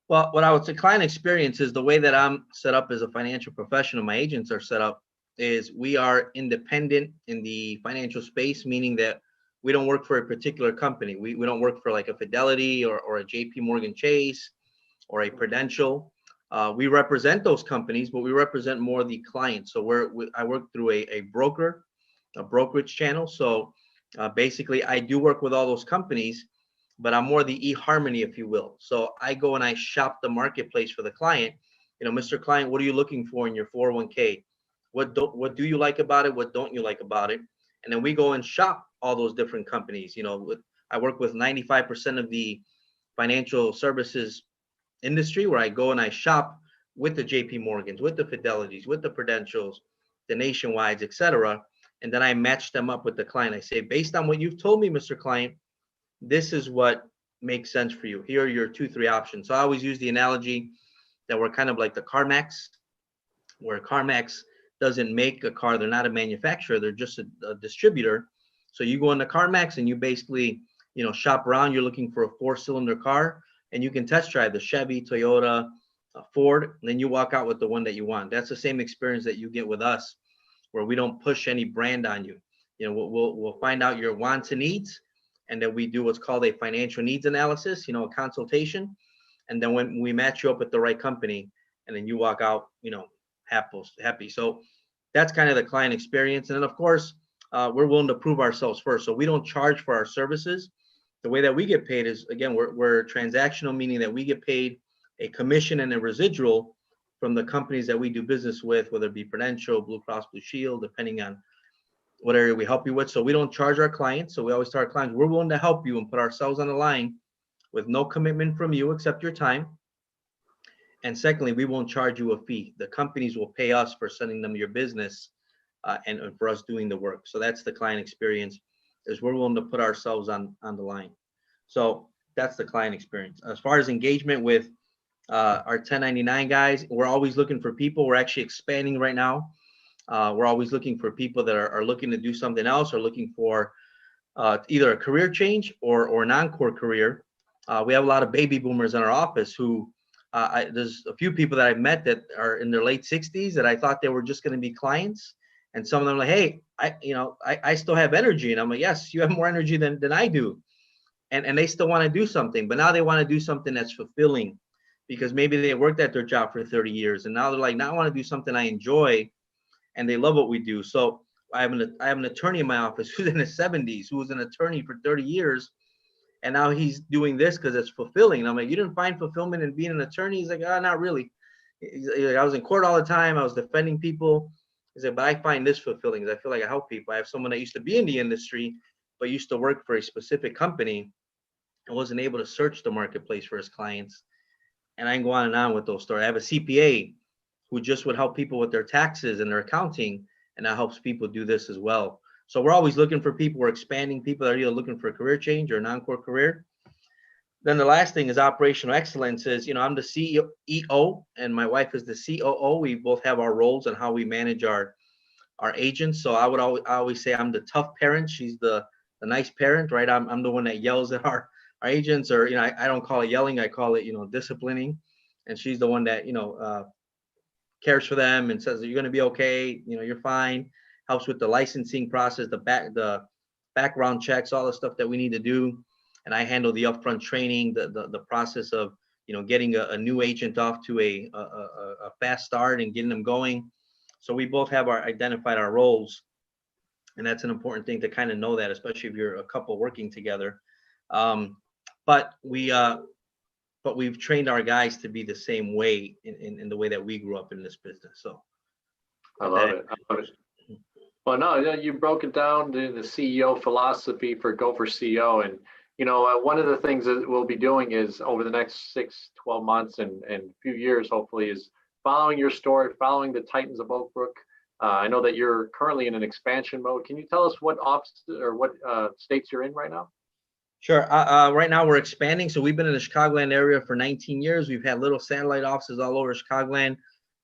Well, what I would say client experience is the way that I'm set up as a financial professional. My agents are set up is we are independent in the financial space, meaning that we don't work for a particular company. We don't work for like a Fidelity or a JP Morgan Chase or a Prudential. We represent those companies, but we represent more the clients. So I work through a brokerage channel. So basically I do work with all those companies, but I'm more the eHarmony, if you will. So I go and I shop the marketplace for the client. Mr. Client, what are you looking for in your 401k? What do you like about it? What don't you like about it? And then we go and shop all those different companies. I work with 95% of the financial services industry, where I go and I shop with the JP Morgans, with the Fidelities, with the Prudentials, the Nationwides, etc. And then I match them up with the client. I say, based on what you've told me, Mr. Client, this is what makes sense for you. Here are your 2-3 options. So I always use the analogy that we're kind of like the CarMax, where CarMax doesn't make a car. They're not a manufacturer. They're just a distributor. So you go into CarMax and you basically, shop around. You're looking for a 4-cylinder car, and you can test drive the Chevy, Toyota, Ford, and then you walk out with the one that you want. That's the same experience that you get with us, where we don't push any brand on you. We'll find out your wants and needs, and then we do what's called a financial needs analysis, a consultation. And then when we match you up with the right company, and then you walk out, happy. So that's kind of the client experience. And then of course, we're willing to prove ourselves first. So we don't charge for our services. The way that we get paid is, again, we're transactional, meaning that we get paid a commission and a residual from the companies that we do business with, whether it be Prudential, Blue Cross Blue Shield, depending on what area we help you with. So we don't charge our clients. So we always tell our clients, we're willing to help you and put ourselves on the line with no commitment from you except your time. And secondly, we won't charge you a fee. The companies will pay us for sending them your business and for us doing the work. So that's the client experience, is we're willing to put ourselves on the line. So that's the client experience. As far as engagement with our 1099 guys, we're always looking for people. We're actually expanding right now. We're always looking for people that are looking to do something else, or looking for either a career change or a non-core career. We have a lot of baby boomers in our office who there's a few people that I've met that are in their late 60s that I thought they were just going to be clients. And some of them are like, hey, I still have energy. And I'm like, yes, you have more energy than I do. And they still want to do something, but now they want to do something that's fulfilling, because maybe they worked at their job for 30 years. And now they're like, now I want to do something I enjoy. and they love what we do. So I have an attorney in my office who's in his 70s, who was an attorney for 30 years. And now he's doing this because it's fulfilling. And I'm like, you didn't find fulfillment in being an attorney? He's like, not really. He's like, I was in court all the time. I was defending people. He said, but I find this fulfilling because I feel like I help people. I have someone that used to be in the industry, but used to work for a specific company and wasn't able to search the marketplace for his clients. And I can go on and on with those stories. I have a CPA who just would help people with their taxes and their accounting, and that helps people do this as well. So we're always looking for people. We're expanding people that are either looking for a career change or a non-core career. Then the last thing is operational excellence. Is, I'm the CEO and my wife is the COO. We both have our roles and how we manage our agents. So I always say I'm the tough parent. She's the nice parent, right? I'm the one that yells at our agents, or I don't call it yelling. I call it disciplining. And she's the one that cares for them and says you're going to be okay. You're fine. Helps with the licensing process, the background checks, all the stuff that we need to do. And I handle the upfront training, the process of getting a new agent off to a fast start and getting them going. So we both have identified our roles, and that's an important thing to kind of know that, especially if you're a couple working together. But we've trained our guys to be the same way in the way that we grew up in this business. So I love it. Well, no, you broke it down to the CEO philosophy for Gopher CEO. And, one of the things that we'll be doing is over the next 6-12 months and few years, hopefully, is following your story, following the Titans of Oak Brook. I know that you're currently in an expansion mode. Can you tell us what states you're in right now? Sure. Right now we're expanding. So we've been in the Chicagoland area for 19 years. We've had little satellite offices all over Chicagoland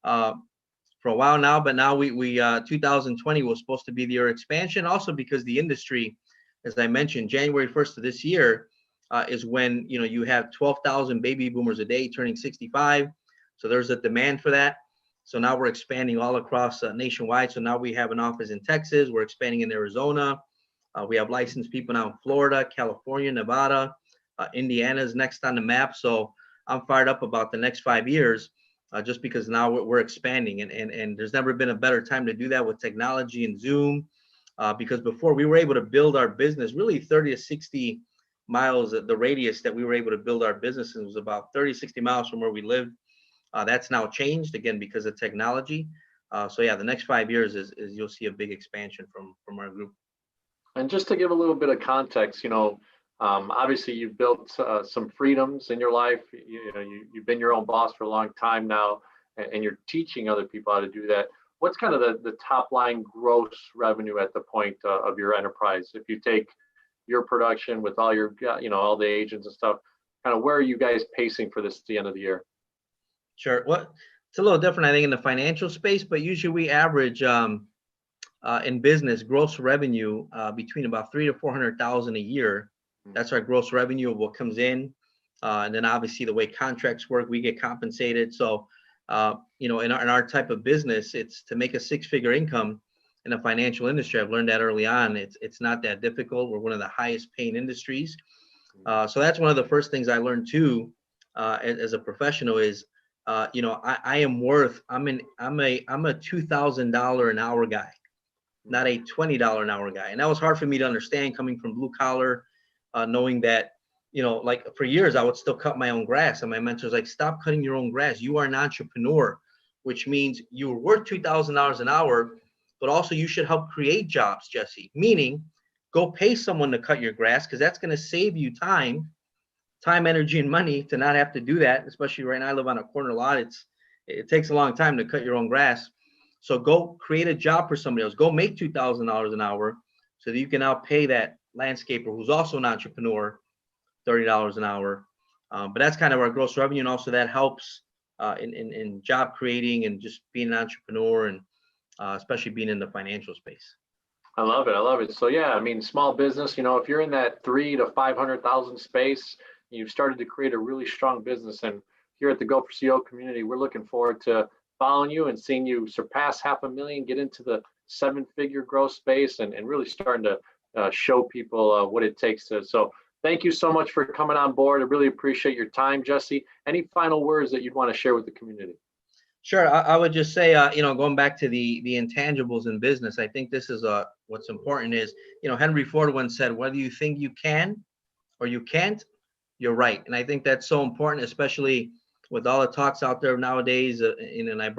for a while now, but now we 2020 was supposed to be the year expansion. Also because the industry, as I mentioned, January 1st of this year is when you have 12,000 baby boomers a day turning 65. So there's a demand for that. So now we're expanding all across nationwide. So now we have an office in Texas. We're expanding in Arizona. We have licensed people now in Florida, California, Nevada, Indiana's next on the map. So I'm fired up about the next 5 years just because now we're expanding. And there's never been a better time to do that with technology and Zoom because before we were able to build our business really 30 to 60 miles. The radius that we were able to build our business in was about 30, 60 miles from where we lived. That's now changed again because of technology. So yeah, the next 5 years is you'll see a big expansion from our group. And just to give a little bit of context, obviously you've built some freedoms in your life. You've been your own boss for a long time now, and you're teaching other people how to do that. What's kind of the top line gross revenue at the point of your enterprise? If you take your production with all your, all the agents and stuff, kind of where are you guys pacing for this at the end of the year? Sure. Well, it's a little different, I think, in the financial space, but usually we average in business gross revenue between about $300,000 to $400,000 a year. That's our gross revenue of what comes in, and then obviously the way contracts work, we get compensated. So in our type of business, it's to make a 6-figure income in the financial industry. I've learned that early on. It's not that difficult. We're one of the highest paying industries. So that's one of the first things I learned too as a professional is I'm a $2,000 an hour guy, not a $20 an hour guy. And that was hard for me to understand coming from blue collar, knowing that, like for years, I would still cut my own grass. And my mentor's like, stop cutting your own grass. You are an entrepreneur, which means you're worth $2,000 an hour, but also you should help create jobs, Jesse, meaning go pay someone to cut your grass because that's going to save you time, energy, and money to not have to do that. Especially right now, I live on a corner lot. It takes a long time to cut your own grass. So go create a job for somebody else. Go make $2,000 an hour so that you can now pay that landscaper who's also an entrepreneur $30 an hour. But that's kind of our gross revenue. And also that helps in job creating and just being an entrepreneur and especially being in the financial space. I love it. So yeah, I mean, small business, if you're in that 300,000 to 500,000 space, you've started to create a really strong business. And here at the Go for CEO community, we're looking forward to following you and seeing you surpass $500,000, get into the 7-figure growth space and really starting to show people what it takes to. So thank you so much for coming on board. I really appreciate your time, Jesse. Any final words that you'd want to share with the community? Sure. I would just say, going back to the intangibles in business, I think this is what's important is, Henry Ford once said, whether you think you can or you can't, you're right. And I think that's so important, especially with all the talks out there nowadays. And I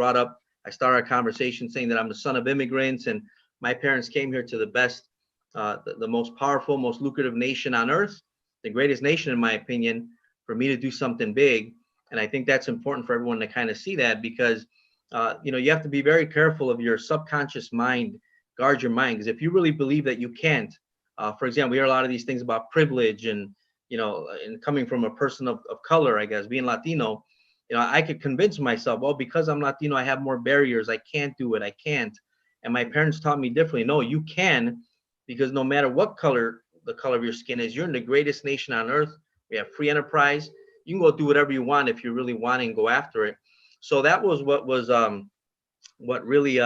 started a conversation saying that I'm the son of immigrants, and my parents came here to the best, the most powerful, most lucrative nation on earth, the greatest nation, in my opinion, for me to do something big. And I think that's important for everyone to kind of see that, because, you have to be very careful of your subconscious mind, guard your mind. Because if you really believe that you can't, for example, we hear a lot of these things about privilege and, and coming from a person of color, I guess, being Latino, I could convince myself, well, because I'm Latino, I have more barriers. I can't do it. I can't. And my parents taught me differently. No, you can, because no matter what color, the color of your skin is, you're in the greatest nation on earth. We have free enterprise. You can go do whatever you want if you really want and go after it. So that was what really,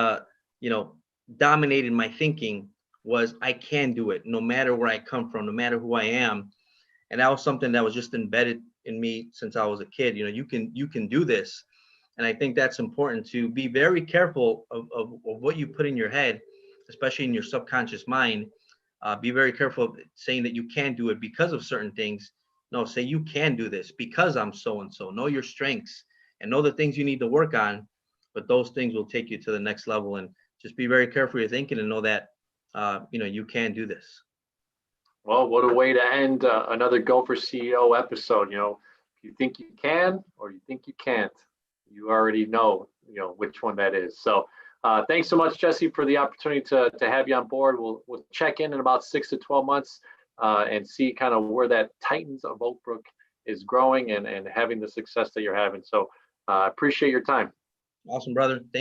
dominated my thinking, was I can do it no matter where I come from, no matter who I am. And that was something that was just embedded in me since I was a kid. You can do this. And I think that's important, to be very careful of what you put in your head, especially in your subconscious mind. Be very careful of saying that you can do it because of certain things. No, say you can do this because I'm so and so. Know your strengths and know the things you need to work on, but those things will take you to the next level. And just be very careful you're thinking, and know that you can do this. Well, what a way to end another Go for CEO episode. If you think you can or you think you can't, you already know, which one that is. So thanks so much, Jesse, for the opportunity to have you on board. We'll check in about 6 to 12 months and see kind of where that Titans of Oak Brook is growing and having the success that you're having. So appreciate your time. Awesome, brother. Thank